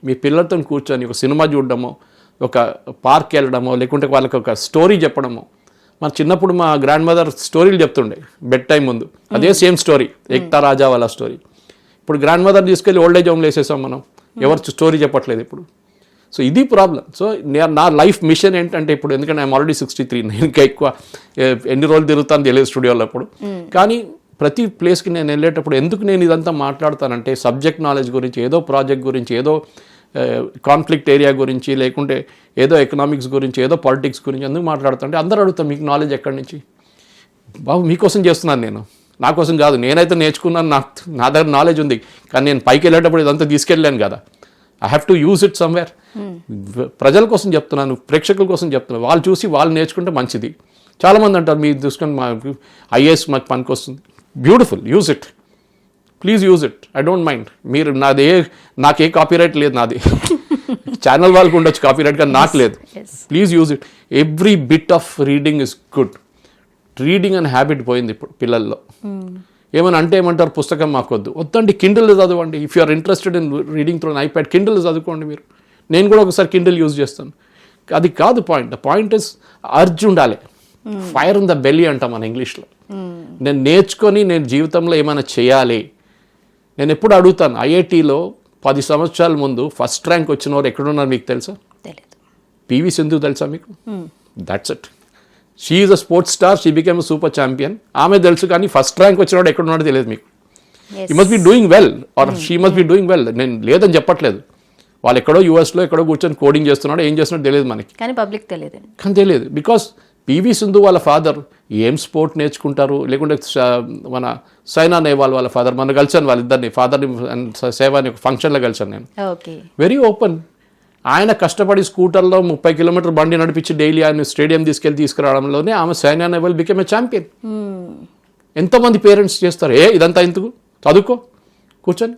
మీ పిల్లలతో కూర్చొని ఒక సినిమా చూడడమో, ఒక పార్క్ వెళ్ళడమో, లేకుంటే వాళ్ళకి ఒక స్టోరీ చెప్పడమో. మన చిన్నప్పుడు మా గ్రాండ్ మదర్ స్టోరీలు చెప్తుండే బెడ్ టైం ముందు, అదే సేమ్ స్టోరీ, ఏక్తా రాజా వాళ్ళ స్టోరీ. ఇప్పుడు గ్రాండ్ మదర్ తీసుకెళ్ళి ఓల్డ్ ఏజ్ హోమ్లో వేసేసాం మనం, ఎవరు స్టోరీ చెప్పట్లేదు ఇప్పుడు. సో ఇది ప్రాబ్లం. సో నా లైఫ్ మిషన్ ఏంటంటే ఇప్పుడు, ఎందుకంటే ఐఎమ్ ఆల్రెడీ 63, నేను ఇంకా ఎక్కువ ఎన్ని రోజులు తిరుగుతాను తెలియదు స్టూడియోలో అప్పుడు. కానీ ప్రతి ప్లేస్కి నేను వెళ్ళేటప్పుడు ఎందుకు నేను ఇదంతా మాట్లాడతానంటే, సబ్జెక్ట్ నాలెడ్జ్ గురించి, ఏదో ప్రాజెక్ట్ గురించి, ఏదో కాన్ఫ్లిక్ట్ ఏరియా గురించి, లేకుంటే ఏదో ఎకనామిక్స్ గురించి, ఏదో పాలిటిక్స్ గురించి ఎందుకు మాట్లాడుతుంటే అందరూ అడుగుతాం మీకు నాలెడ్జ్ ఎక్కడి నుంచి? బాబు మీకోసం చేస్తున్నాను నేను, నా కోసం కాదు. నేనైతే నేర్చుకున్నాను, నా దగ్గర నాలెడ్జ్ ఉంది, కానీ నేను పైకి వెళ్ళేటప్పుడు ఇదంతా తీసుకెళ్ళాను కదా. I have to use it somewhere. ప్రజల కోసం చెప్తున్నాను, ప్రేక్షకుల కోసం చెప్తున్నాను. వాళ్ళు చూసి వాళ్ళు నేర్చుకుంటే మంచిది. చాలామంది అంటారు మీరు చూసుకొని మా IAS మాకు పనికి వస్తుంది. Beautiful, use it, please use it, I don't mind. మీరు నాకే కాపీరైట్ లేదు, నాది ఛానల్ వాళ్ళకు ఉండొచ్చు కాపీరైట్, కానీ నాకు లేదు. Please use it. Every bit of reading is good. Reading అనే హ్యాబిట్ పోయింది ఇప్పుడు పిల్లల్లో. ఏమని అంటే ఏమంటారు, పుస్తకం మాకొద్దు. వద్దండి, కిండిల్ చదవండి. If you are interested in reading through iPad, Kindle చదువుకోండి మీరు. నేను కూడా ఒకసారి కిండిల్ యూజ్ చేస్తాను. అది కాదు point. The point is urge ఉండాలి, ఫైర్ ఇన్ ద బెల్లీ అంటాం మన ఇంగ్లీష్లో. నేను నేర్చుకొని నేను జీవితంలో ఏమైనా చేయాలి. నేను ఎప్పుడు అడుగుతాను, IITలో 10 సంవత్సరాల ముందు ఫస్ట్ ర్యాంక్ వచ్చిన వారు ఎక్కడున్నారు మీకు తెలుసా? PV సింధు తెలుసా మీకు? That's it. She is a sports star, she became super champion. ఆమె తెలుసు, కానీ ఫస్ట్ ర్యాంక్ వచ్చినవాడు ఎక్కడున్నాడో తెలియదు మీకు. You must be doing well or she must be doing well. నేను లేదని చెప్పట్లేదు, వాళ్ళు ఎక్కడో యూఎస్లో ఎక్కడో కూర్చొని కోడింగ్ చేస్తున్నాడు, ఏం చేస్తున్నాడో తెలియదు మనకి, కానీ పబ్లిక్ తెలియదు. కానీ తెలియదు బికాస్ PV సింధు వాళ్ళ ఫాదర్ ఏం స్పోర్ట్ నేర్చుకుంటారు, లేకుంటే మన సైనా నెహ్వాల్ వాళ్ళ ఫాదర్, మన కలిసాను వాళ్ళిద్దరిని, ఫాదర్ని సేవాని ఒక ఫంక్షన్లో కలిసాను నేను. Very open. ఆయన కష్టపడి స్కూటర్లో 30 కిలోమీటర్ బండి నడిపించి డైలీ ఆయన స్టేడియం తీసుకురావడంలోనే ఆమె Saina Nehwal became a champion. ఎంతోమంది పేరెంట్స్ చేస్తారు, ఇదంతా ఎందుకు, చదువుకో, కూర్చొని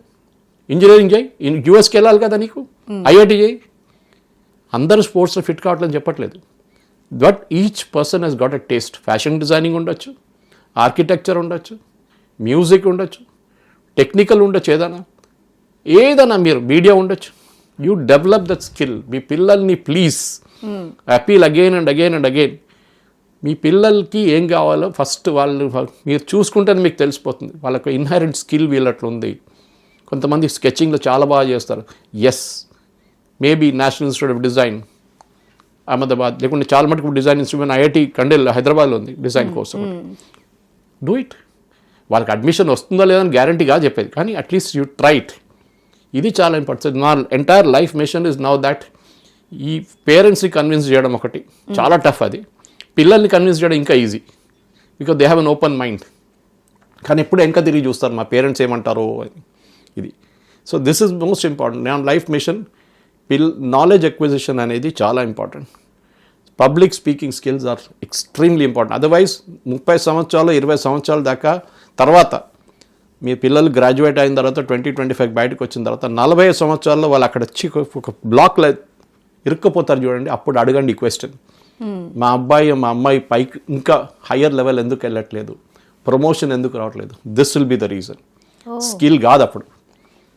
ఇంజనీరింగ్ చేయి, యూఎస్కి వెళ్ళాలి కదా నీకు, IIT చేయి. అందరూ స్పోర్ట్స్లో ఫిట్ కావట్లని చెప్పట్లేదు. But each person he's got a taste. Fashion designing ఉండొచ్చు, ఆర్కిటెక్చర్ ఉండొచ్చు, మ్యూజిక్ ఉండొచ్చు, టెక్నికల్ ఉండొచ్చు, ఏదైనా మీరు మీడియా ఉండొచ్చు. You develop that skill. మీ పిల్లల్ని please appeal again and again and again. మీ పిల్లలకి ఏం కావాలో ఫస్ట్ వాళ్ళు మీరు చూసుకుంటేనే మీకు తెలిసిపోతుంది. వాళ్ళకు ఇన్హెరెంట్ స్కిల్ వీళ్ళట్లు ఉంది. కొంతమంది స్కెచింగ్లో చాలా బాగా చేస్తారు. Yes, maybe National Institute of Design Ahmedabad, లేకుంటే చాలా మటుకు డిజైన్ ఇన్స్టిట్యూట్ IIT కండెల్ హైదరాబాద్లో ఉంది డిజైన్ కోసం. Do it. వాళ్ళకి అడ్మిషన్ వస్తుందో లేదని గ్యారంటీగా చెప్పేది, కానీ అట్లీస్ట్ యూ ట్రై ఇట్. ఇది చాలా ఇంపార్టెంట్. నా entire life mission is now that ఈ పేరెంట్స్ని కన్విన్స్ చేయడం ఒకటి చాలా టఫ్. అది పిల్లల్ని కన్విన్స్ చేయడం ఇంకా easy, because they have an open mind. కానీ ఎప్పుడు వెనక తిరిగి చూస్తారు మా పేరెంట్స్ ఏమంటారో అని. ఇది so this is most important. నా లైఫ్ మిషన్ నాలెడ్జ్ ఎక్విజిషన్ అనేది చాలా important. Public speaking skills are extremely important. Otherwise 30 సంవత్సరాలు 20 సంవత్సరాల దాకా తర్వాత మీ పిల్లలు గ్రాడ్యుయేట్ అయిన తర్వాత 20-25 బయటకు వచ్చిన తర్వాత 40 సంవత్సరాల్లో వాళ్ళు అక్కడ వచ్చి ఒక బ్లాక్లో ఇరుక్కపోతారు చూడండి. అప్పుడు అడగండి ఈ క్వశ్చన్, మా అబ్బాయి మా అమ్మాయి పైకి ఇంకా హయ్యర్ లెవెల్ ఎందుకు వెళ్ళట్లేదు, ప్రమోషన్ ఎందుకు రావట్లేదు? This will be the reason. Skill కాదు అప్పుడు.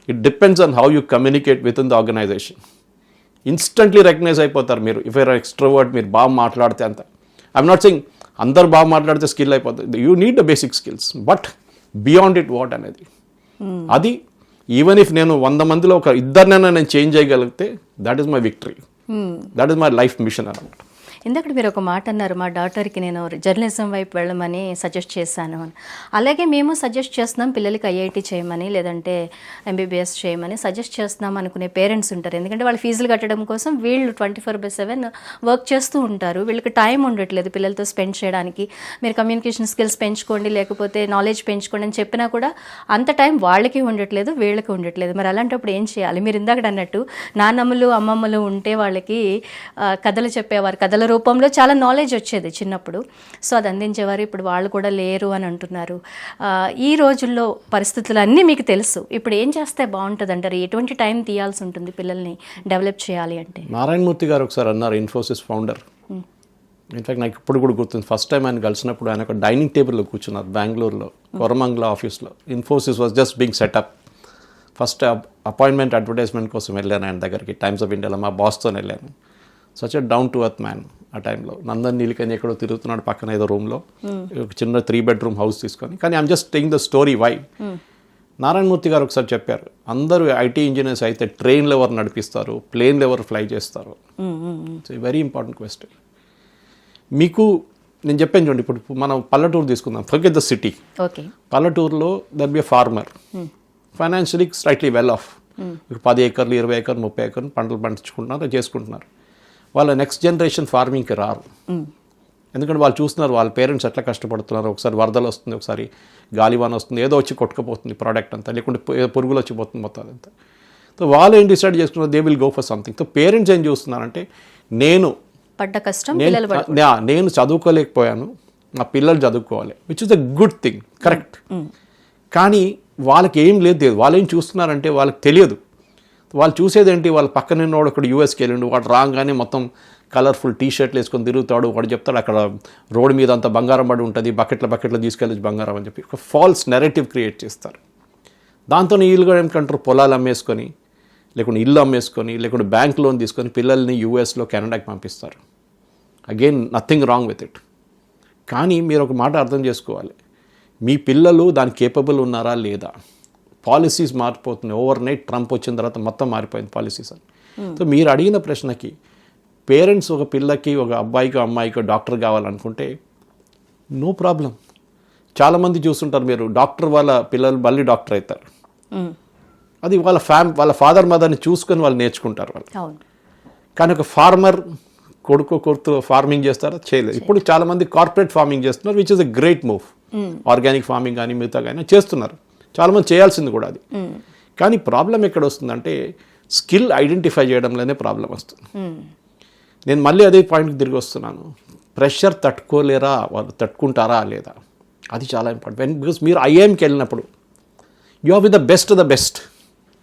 It depends on how you communicate with in the organization. Instantly recognize అయిపోతారు మీరు. ఇఫ్ యూర్ ఎక్స్ట్రోవర్ట్, మీరు బాగా మాట్లాడితే అంత. ఐఎమ్ నాట్ సెయింగ్ అందరు బాగా మాట్లాడితే స్కిల్ అయిపోతుంది. You need the basic skills, but beyond it what అనేది అది. ఈవెన్ ఇఫ్ నేను 100 మందిలో ఒక ఇద్దరినైనా నేను చేంజ్ చేయగలిగితే that is my victory, that is my life mission అన్నమాట. ఇందాక మీరు ఒక మాట అన్నారు, మా డాటర్కి నేను జర్నలిజం వైపు వెళ్ళమని సజెస్ట్ చేశాను అని. అలాగే మేము సజెస్ట్ చేస్తున్నాం పిల్లలకి ఐఐటి చేయమని, లేదంటే ఎంబీబీఎస్ చేయమని సజెస్ట్ చేస్తున్నాం అనుకునే పేరెంట్స్ ఉంటారు. ఎందుకంటే వాళ్ళు ఫీజులు కట్టడం కోసం వీళ్ళు 24/7 వర్క్ చేస్తూ ఉంటారు. వీళ్ళకి టైం ఉండట్లేదు పిల్లలతో స్పెండ్ చేయడానికి. మీరు కమ్యూనికేషన్ స్కిల్స్ పెంచుకోండి, లేకపోతే నాలెడ్జ్ పెంచుకోండి అని చెప్పినా కూడా అంత టైం వాళ్ళకి ఉండట్లేదు, వీళ్ళకి ఉండట్లేదు. మరి అలాంటప్పుడు ఏం చేయాలి? మీరు ఇందాక అన్నట్టు నాన్నమ్మలు అమ్మమ్మలు ఉంటే వాళ్ళకి కథలు చెప్పేవారు, కథల రూపంలో చాలా నాలెడ్జ్ వచ్చేది చిన్నప్పుడు. సో అది అందించేవారు. ఇప్పుడు వాళ్ళు కూడా లేరు అని అంటున్నారు. ఈ రోజుల్లో పరిస్థితులు అన్నీ మీకు తెలుసు. ఇప్పుడు ఏం చేస్తే బాగుంటుంది అంటారు? ఎటువంటి టైం తీయాల్సి ఉంటుంది పిల్లల్ని డెవలప్ చేయాలి అంటే? నారాయణమూర్తి గారు ఒకసారి అన్నారు, ఇన్ఫోసిస్ ఫౌండర్. ఇన్ఫాక్ట్ నాకు ఇప్పుడు కూడా గుర్తుంది, ఫస్ట్ టైం ఆయన కలిసినప్పుడు ఆయన ఒక డైనింగ్ టేబుల్లో కూర్చున్నారు బెంగళూరులో, కొరమంగళ ఆఫీస్లో. Infosys was just being setup. First appointment advertisement కోసం వెళ్ళాను ఆయన దగ్గరికి, టైమ్స్ ఆఫ్ ఇండియాలో మా బాస్తో వెళ్ళాను. Such a down to earth man. ఆ టైంలో నందన్ నీలికని ఎక్కడో తిరుగుతున్నాడు పక్కన ఏదో రూమ్లో, ఒక చిన్న 3 bedroom హౌస్ తీసుకొని. కానీ I'm just taking the story why. Narayana Murthy గారు ఒకసారి చెప్పారు, అందరూ ఐటీ ఇంజనీర్స్ అయితే ట్రైన్లు ఎవరు నడిపిస్తారు, ప్లేన్లు ఎవరు ఫ్లై చేస్తారు? It's very important question. మీకు నేను చెప్పాను చూడండి, ఇప్పుడు మనం పల్లెటూరు తీసుకుందాం, ఫర్గెట్ ద సిటీ. పల్లెటూరులో there be a farmer, financially slightly well off. 10 acres 20 acres 30 acres పంటలు పండించుకుంటున్నారు, చేసుకుంటున్నారు. వాళ్ళ నెక్స్ట్ జనరేషన్ ఫార్మింగ్కి రారు. ఎందుకంటే వాళ్ళు చూస్తున్నారు వాళ్ళ పేరెంట్స్ ఎట్లా కష్టపడుతున్నారు. ఒకసారి వరదలు వస్తుంది, ఒకసారి గాలివాన వస్తుంది, ఏదో వచ్చి కొట్టుకుపోతుంది ప్రోడక్ట్ అంతా, లేకుంటే పురుగులు వచ్చిపోతుంది మొత్తం అదంతా. సో వాళ్ళు ఏం డిసైడ్ చేసుకున్నారు, they will go for something. So parents ఏం చూస్తున్నారంటే, నేను చదువుకోలేకపోయాను, మా పిల్లలు చదువుకోవాలి, which is the good thing, correct. కానీ వాళ్ళకి ఏం లేదు, వాళ్ళు ఏం చూస్తున్నారంటే వాళ్ళకి తెలియదు. వాళ్ళు చూసేదేంటి, వాళ్ళ పక్కన వాడు ఒకడు యూఎస్కి వెళ్ళిండు, వాడు రాగానే మొత్తం కలర్ఫుల్ టీ-షర్ట్లు వేసుకొని తిరుగుతాడు, వాడు చెప్తాడు అక్కడ రోడ్డు మీద అంత బంగారం పడి ఉంటుంది, బకెట్లో తీసుకెళ్ళి బంగారం అని చెప్పి ఒక ఫాల్స్ నెరేటివ్ క్రియేట్ చేస్తారు. దాంతో వీళ్ళు కూడా ఏమిటంటారు, పొలాలు అమ్మేసుకొని, లేకుంటే ఇల్లు అమ్మేసుకొని, లేకుంటే బ్యాంక్ లోన్ తీసుకొని పిల్లల్ని యూఎస్లో కెనడాకి పంపిస్తారు. Again nothing wrong with it. కానీ మీరు ఒక మాట అర్థం చేసుకోవాలి, మీ పిల్లలు దానికి కేపబుల్ ఉన్నారా లేదా? పాలసీస్ మారిపోతున్నాయి. ఓవర్ నైట్ ట్రంప్ వచ్చిన తర్వాత మొత్తం మారిపోయింది పాలసీస్ అని. సో మీరు అడిగిన ప్రశ్నకి, పేరెంట్స్ ఒక పిల్లకి, ఒక అబ్బాయికి అమ్మాయికి డాక్టర్ కావాలనుకుంటే నో ప్రాబ్లం. చాలామంది చూస్తుంటారు మీరు, డాక్టర్ వాళ్ళ పిల్లలు మళ్ళీ డాక్టర్ అవుతారు. అది వాళ్ళ ఫాదర్ మదర్ని చూసుకొని వాళ్ళు నేర్చుకుంటారు వాళ్ళు. కానీ ఒక ఫార్మర్ కొడుకు ఫార్మింగ్ చేస్తారా? చేయలేదు. ఇప్పుడు చాలామంది కార్పొరేట్ ఫార్మింగ్ చేస్తున్నారు, which is a great move. Organic farming కానీ మిగతా కానీ చేస్తున్నారు, చాలామంది చేయాల్సింది కూడా అది. కానీ ప్రాబ్లం ఎక్కడ వస్తుందంటే, స్కిల్ ఐడెంటిఫై చేయడంలోనే ప్రాబ్లం వస్తుంది. నేను మళ్ళీ అదే పాయింట్కి తిరిగి వస్తున్నాను, ప్రెషర్ తట్టుకోలేరా, వాళ్ళు తట్టుకుంటారా లేదా, అది చాలా ఇంపార్టెంట్. బికాస్ మీరు ఐఐఎంకి వెళ్ళినప్పుడు you are with the best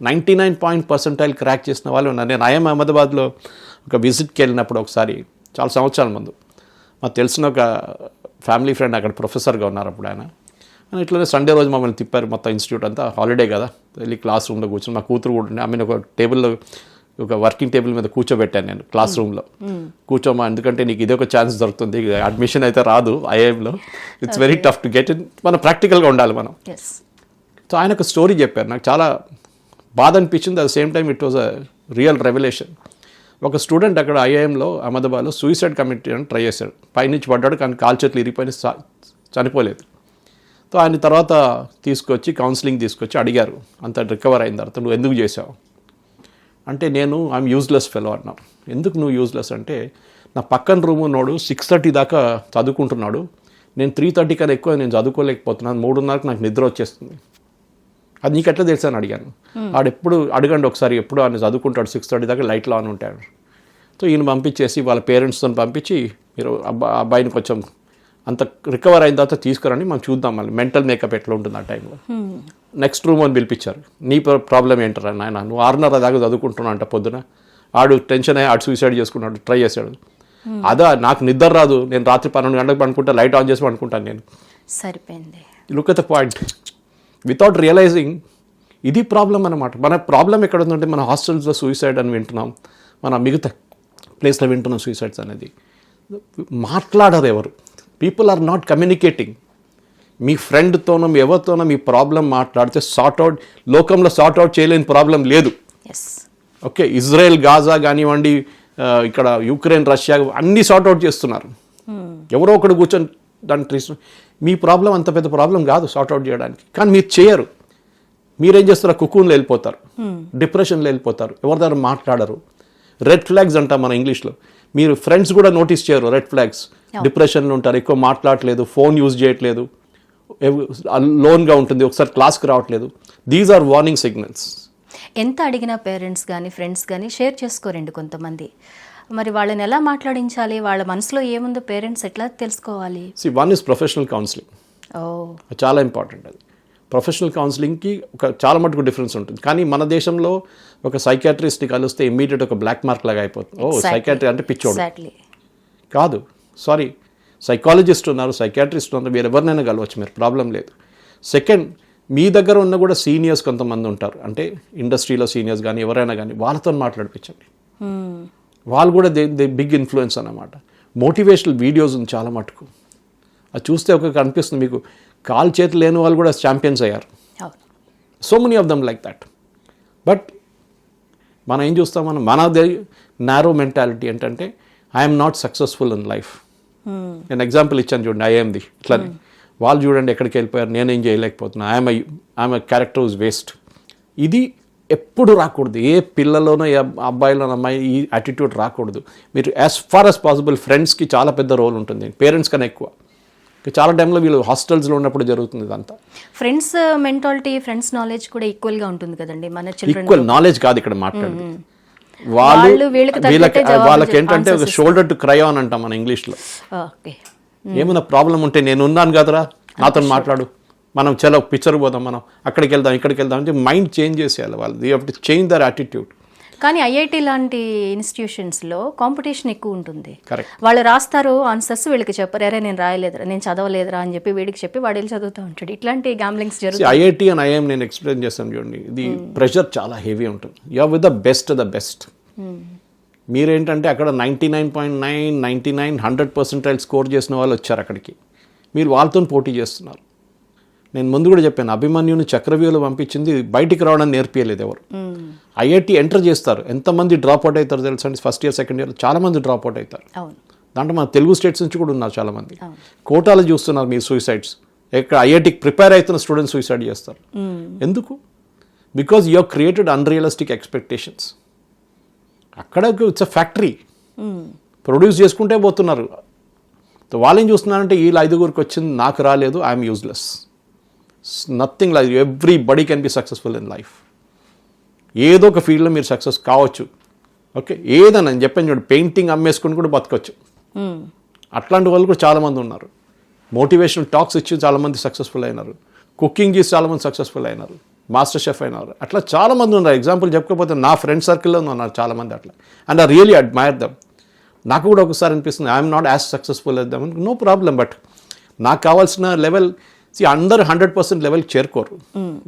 99% crack చేసిన వాళ్ళు ఉన్నారు. నేను ఐఎం అహ్మదాబాద్లో ఒక విజిట్కి వెళ్ళినప్పుడు ఒకసారి, చాలా సంవత్సరాల ముందు, మాకు తెలిసిన ఒక ఫ్యామిలీ ఫ్రెండ్ అక్కడ ప్రొఫెసర్గా ఉన్నారు అప్పుడు ఆయన. ఇట్లనే సండే రోజు మమ్మల్ని తిప్పారు, మొత్తం ఇన్స్టిట్యూట్ అంతా హాలిడే కదా, వెళ్ళి క్లాస్ రూమ్లో కూర్చొని, మా కూతురు కూడా ఉండే, ఆమెను ఒక టేబుల్లో, ఒక వర్కింగ్ టేబుల్ మీద కూర్చోబెట్టాను నేను క్లాస్ రూమ్లో. కూర్చోమా, ఎందుకంటే నీకు ఇదే ఒక ఛాన్స్ దొరుకుతుంది, అడ్మిషన్ అయితే రాదు ఐఐఎంలో, it's very tough to get in, మనం ప్రాక్టికల్గా ఉండాలి మనం. సో ఆయన ఒక స్టోరీ చెప్పారు, నాకు చాలా బాధ అనిపించింది, at the same time it was a real revolution. ఒక స్టూడెంట్ అక్కడ ఐఐఎంలో అహ్మదాబాద్లో సూసైడ్ కమిటీ అని ట్రై చేశాడు, పైనుంచి పడ్డాడు, కానీ కాలు చేతులు ఇరిగిపోయి చనిపోలేదు. సో ఆయన తర్వాత తీసుకొచ్చి కౌన్సిలింగ్ తీసుకొచ్చి అడిగారు, అంత రికవర్ అయిన తర్వాత, నువ్వు ఎందుకు చేసావు అంటే, నేను ఐఎమ్ యూజ్లెస్ ఫెలో అన్నాను. ఎందుకు నువ్వు యూజ్లెస్ అంటే, నా పక్కన రూమ్ నోడు 6:30 దాకా చదువుకుంటున్నాడు, నేను 3:30 కన్నా ఎక్కువ నేను చదువుకోలేకపోతున్నాను, 3:30కి నాకు నిద్ర వచ్చేస్తుంది. అది నీకు ఎట్లా తెలుసా అని అడిగాను. ఆడెప్పుడు అడగండి ఒకసారి, ఎప్పుడు ఆయన చదువుకుంటాడు 6:30 దాకా లైట్లో ఆన్ ఉంటాడు. సో ఈయన పంపించేసి వాళ్ళ పేరెంట్స్తో పంపించి మీరు అబ్బాయిని కొంచెం అంత రికవర్ అయిన తర్వాత తీసుకురండి మనం చూద్దాం మళ్ళీ మెంటల్ మేకప్ ఎట్లా ఉంటుంది ఆ టైంలో. నెక్స్ట్ రూమ్ అని పిలిపించారు. నీ ప్రాబ్లం ఏంటరా నాయన, నువ్వు 6:30 దాకా చదువుకుంటున్నావు అంట పొద్దున. ఆడు టెన్షన్ అయ్యి ఆడు సూసైడ్ చేసుకున్నాడు, ట్రై చేశాడు. అదా నాకు నిద్ర రాదు, నేను రాత్రి 12 గంటలకు పడుకుంటా, లైట్ ఆన్ చేసి పడుకుంటాను నేను. సరిపోయింది. Look at the point without realizing. ఇది ప్రాబ్లం అన్నమాట. మన ప్రాబ్లం ఎక్కడ ఉందంటే మన హాస్టల్స్లో సూసైడ్ అని వింటున్నాం, మన మిగతా ప్లేస్లో వింటున్నాం సూసైడ్స్ అనేది. మాట్లాడరు ఎవరు. People are not communicating. మీ ఫ్రెండ్తోనో మీ ఎవరితోనో మీ ప్రాబ్లం మాట్లాడితే సార్ట్అవుట్, లోకంలో సార్ట్అవుట్ చేయలేని ప్రాబ్లం లేదు. ఓకే, ఇజ్రాయెల్ గాజా కానివ్వండి, ఇక్కడ యుక్రెయిన్ రష్యా అన్నీ సార్ట్అవుట్ చేస్తున్నారు. ఎవరో ఒకడు కూర్చొని దాన్ని మీ ప్రాబ్లం అంత పెద్ద ప్రాబ్లం కాదు సార్ట్అవుట్ చేయడానికి, కానీ మీరు చేయరు. మీరేం చేస్తారు, కుకూన్లో వెళ్ళిపోతారు, డిప్రెషన్లో వెళ్ళిపోతారు, ఎవరి దగ్గర మాట్లాడరు. రెడ్ ఫ్లాగ్స్ అంటాం మన ఇంగ్లీష్లో. మీరు ఫ్రెండ్స్ కూడా నోటీస్ చేయరు రెడ్ ఫ్లాగ్స్. డిప్రెషన్లో ఉంటారు, ఎక్కువ మాట్లాడట్లేదు, ఫోన్ యూజ్ చేయట్లేదు, లోన్గా ఉంటుంది, ఒకసారి క్లాస్కి రావట్లేదు. These are warning signals. ఎంత అడిగినా పేరెంట్స్ కానీ ఫ్రెండ్స్ కానీ షేర్ చేసుకోరండి కొంతమంది. మరి వాళ్ళని ఎలా మాట్లాడించాలి, వాళ్ళ మనసులో ఏముందో పేరెంట్స్ ఎట్లా తెలుసుకోవాలి? One is professional counselling. చాలా ఇంపార్టెంట్ అది. ప్రొఫెషనల్ కౌన్సిలింగ్కి చాలా మటుకు డిఫరెన్స్ ఉంటుంది. కానీ మన దేశంలో ఒక సైకాట్రిస్ట్ని కలిస్తే ఇమ్మీడియట్ ఒక బ్లాక్ మార్క్ లాగా అయిపోతుంది. సైకాట్రీ అంటే పిచ్చోడు కాదు. సారీ, సైకాలజిస్ట్ ఉన్నారు, సైకాట్రిస్ట్ ఉన్నారు, మీరు ఎవరినైనా కలవచ్చు, మీరు ప్రాబ్లం లేదు. సెకండ్, మీ దగ్గర ఉన్న కూడా సీనియర్స్ కొంతమంది ఉంటారు, అంటే ఇండస్ట్రీలో సీనియర్స్ కానీ ఎవరైనా కానీ వాళ్ళతో మాట్లాడిపించండి. వాళ్ళు కూడా దే బిగ్ ఇన్ఫ్లుయెన్స్ అన్నమాట. మోటివేషనల్ వీడియోస్ ఉంది చాలా మటుకు, అది చూస్తే ఒక కనిపిస్తుంది మీకు, కాలు చేతులు లేని వాళ్ళు కూడా ఛాంపియన్స్ అయ్యారు. So many of them like that. But మనం ఏం చూస్తాం, మనది నారో మెంటాలిటీ ఏంటంటే I'm not successful in life. నేను ఎగ్జాంపుల్ ఇచ్చాను చూడండి, ఐఎమ్ది ఇట్లానే. వాళ్ళు చూడండి ఎక్కడికి వెళ్ళిపోయారు, నేనేం చేయలేకపోతున్నా, ఐఎమ్ క్యారెక్టర్ ఇస్ వేస్ట్. ఇది ఎప్పుడు రాకూడదు. ఏ పిల్లలోనో ఏ అబ్బాయిలోనో అమ్మాయి ఈ యాటిట్యూడ్ రాకూడదు. మీరు యాజ్ ఫార్ యాజ్ పాసిబుల్ ఫ్రెండ్స్కి చాలా పెద్ద రోల్ ఉంటుంది, పేరెంట్స్ కన్నా ఎక్కువ. చాలా టైంలో వీళ్ళు హాస్టల్స్లో ఉన్నప్పుడు జరుగుతుంది ఇదంతా. ఫ్రెండ్స్ మెంటాలిటీ, ఫ్రెండ్స్ నాలెడ్జ్ కూడా ఈక్వల్గా ఉంటుంది కదండి మన చిల్డ్రన్. ఈక్వల్ నాలెడ్జ్ కాదు ఇక్కడ మాట్లాడేది. వాళ్ళకి ఏంటంటే ఒక షోల్డర్ టు క్రై ఆన్ అంటాం మన ఇంగ్లీష్లో. ఏమైనా ప్రాబ్లం ఉంటే నేను ఉన్నాను కదరా, నాతో మాట్లాడు, మనం చలో పిక్చర్ పోదాం, మనం అక్కడికి వెళ్దాం ఇక్కడికి వెళ్దాం అంటే మైండ్ చేంజ్ చేసేయాలి వాళ్ళు. They have to change their attitude. కానీ ఐఐటి లాంటి ఇన్స్టిట్యూషన్స్లో కాంపిటీషన్ ఎక్కువ ఉంటుంది. కరెక్ట్. వాళ్ళు రాస్తారు ఆన్సర్స్, వీళ్ళకి చెప్పరు, అరే నేను రాయలేదురా, నేను చదవలేదురా అని చెప్పి వీడికి చెప్పి వాడు వెళ్ళి చదువుతూ ఉంటాడు. ఇట్లాంటి గ్యాంబ్లింగ్స్ జరుగుతాయి. ఐఐటి అండ్ ఐఎం నేను ఎక్స్ప్లెయిన్ చేస్తాను చూడండి, ఇది ప్రెషర్ చాలా హెవీ ఉంటుంది. You are with the best. మీరేంటంటే అక్కడ 99.9, 99, 100% స్కోర్ చేసిన వాళ్ళు వచ్చారు అక్కడికి, మీరు వాళ్ళతో పోటీ చేస్తున్నారు. నేను ముందు కూడా చెప్పాను, అభిమన్యుని చక్రవ్యూహంలో పంపించింది బయటికి రావడానికి నేర్పియలేదు ఎవరు. ఐఐటి ఎంటర్ చేస్తారు, ఎంతమంది డ్రాప్ అవుట్ అవుతారు తెలుసా అండి? ఫస్ట్ ఇయర్ సెకండ్ ఇయర్ చాలా మంది డ్రాప్ అవుట్ అవుతారు. దాంట్లో మన తెలుగు స్టేట్స్ నుంచి కూడా ఉన్నారు చాలామంది. కోటాలు చూస్తున్నారు మీరు సూసైడ్స్. ఇక్కడ ఐఐటికి ప్రిపేర్ అవుతున్న స్టూడెంట్స్ సూసైడ్ చేస్తారు. ఎందుకు? Because you have created unrealistic expectations. అక్కడ ఇట్స్ అ ఫ్యాక్టరీ, ప్రొడ్యూస్ చేసుకుంటే పోతున్నారు. వాళ్ళు ఏం చూస్తున్నారంటే వీళ్ళు 5గురికి వచ్చింది, నాకు రాలేదు, I'm useless. Nothing like everybody can be successful in life. ఏదో ఒక ఫీల్డ్లో మీరు సక్సెస్ కావచ్చు. ఓకే, ఏదన్నా నేను చెప్పాను చూడండి, పెయింటింగ్ అమ్మేసుకుని కూడా బతకొచ్చు. అట్లాంటి వాళ్ళు కూడా చాలామంది ఉన్నారు. మోటివేషనల్ టాక్స్ ఇచ్చి చాలామంది సక్సెస్ఫుల్ అయినారు. కుకింగ్ చేసి చాలామంది సక్సెస్ఫుల్ అయినారు, మాస్టర్ షెఫ్ అయినారు. అట్లా చాలామంది ఉన్నారు. ఎగ్జాంపుల్ చెప్పుకోకపోతే నా ఫ్రెండ్ సర్కిల్లో ఉన్నారు చాలామంది అట్లా. And I really admire them. నాకు కూడా ఒకసారి అనిపిస్తుంది I'm not as successful as them. No problem, but నాకు కావాల్సిన లెవెల్ అందరు 100% లెవెల్కి చేరుకోరు.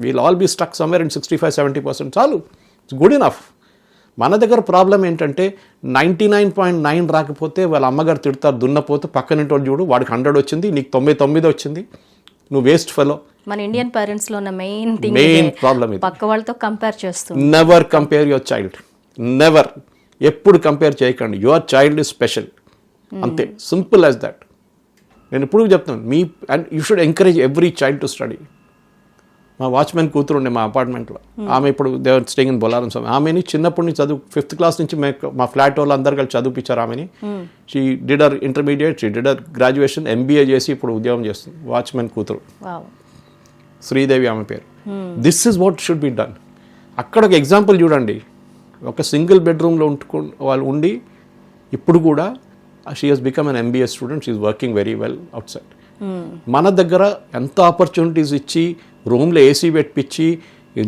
We'll all be stuck somewhere in 65-70%. చాలు, ఇట్స్ గుడ్ ఇనఫ్. మన దగ్గర ప్రాబ్లం ఏంటంటే 99.9 రాకపోతే వాళ్ళ అమ్మగారు తిడతారు, దున్నపోతే పక్కనింటి వాడు చూడు వాడికి 100 వచ్చింది, నీకు 99 వచ్చింది, నువ్వు వేస్ట్ ఫెలో. మన ఇండియన్ పేరెంట్స్ లో ఉన్న మెయిన్ ప్రాబ్లం ఇది. పక్క వాళ్ళతో కంపేర్ చేస్తూ never compare your child. Never, ఎప్పుడు కంపేర్ చేయకండి. యువర్ చైల్డ్ ఇస్ స్పెషల్, అంతే, సింపుల్ యాజ్ దట్. నేను ఇప్పుడు చెప్తాను and you should encourage every child to study. మా వాచ్మెన్ కూతురు ఉండే మా అపార్ట్మెంట్లో, ఆమె ఇప్పుడు దేవర్ స్టేయింగ్ ఇన్ బొలారం స్వామి. ఆమెని చిన్నప్పటి నుంచి 5th క్లాస్ నుంచి మా ఫ్లాట్ వాళ్ళు అందరు కలిసి చదివించారు ఆమెని. She did her intermediate, she did her graduation, MBA చేసి ఇప్పుడు ఉద్యోగం చేస్తుంది. వాచ్మెన్ కూతురు, శ్రీదేవి ఆమె పేరు. This is what should be done. అక్కడ ఒక ఎగ్జాంపుల్ చూడండి, ఒక సింగిల్ బెడ్రూమ్లో వాళ్ళు ఉండి ఇప్పుడు కూడా she has become an MBA student, she is working very well out side. మన దగ్గర ఎంత ఆపర్చునిటీస్ ఇచ్చి రూమ్లో AC పెట్టించి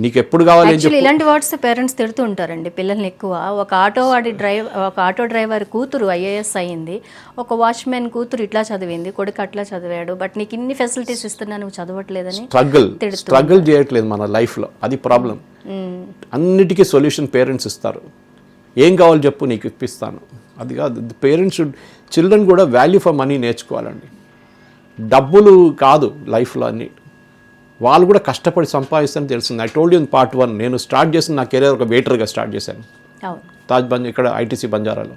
నీకు ఎప్పుడు కావాలి అని యాక్చువల్లీ ఇలాంటి వర్డ్స్ పేరెంట్స్ తిడుతూ ఉంటారండి పిల్లల్ని ఎక్కువ. ఒక ఆటో డ్రైవర్ కూతురు IAS అయ్యింది, ఒక వాచ్మెన్ కూతురు ఇట్లా చదివింది, కొడుకు అట్లా చదివాడు, బట్ నీకు ఇన్ని ఫెసిలిటీస్ ఇస్తున్నా నువ్వు చదవట్లేదని స్ట్రగుల్ చేయట్లేదు మన లైఫ్లో, అది ప్రాబ్లం. అన్నిటికీ సొల్యూషన్ పేరెంట్స్ ఇస్తారు. ఏం కావాలి చెప్పు నీకు ఇప్పిస్తాను, అది కాదు. పేరెంట్స్ చిల్డ్రన్ కూడా వాల్యూ ఫర్ మనీ నేర్చుకోవాలండి. డబ్బులు కాదు లైఫ్లో అన్ని, వాళ్ళు కూడా కష్టపడి సంపాదిస్తారని తెలిసింది. I told you in part 1, నేను స్టార్ట్ చేసిన నా కెరీర్ ఒక వెయిటర్గా స్టార్ట్ చేశాను ఇక్కడ ITC బంజారాలో.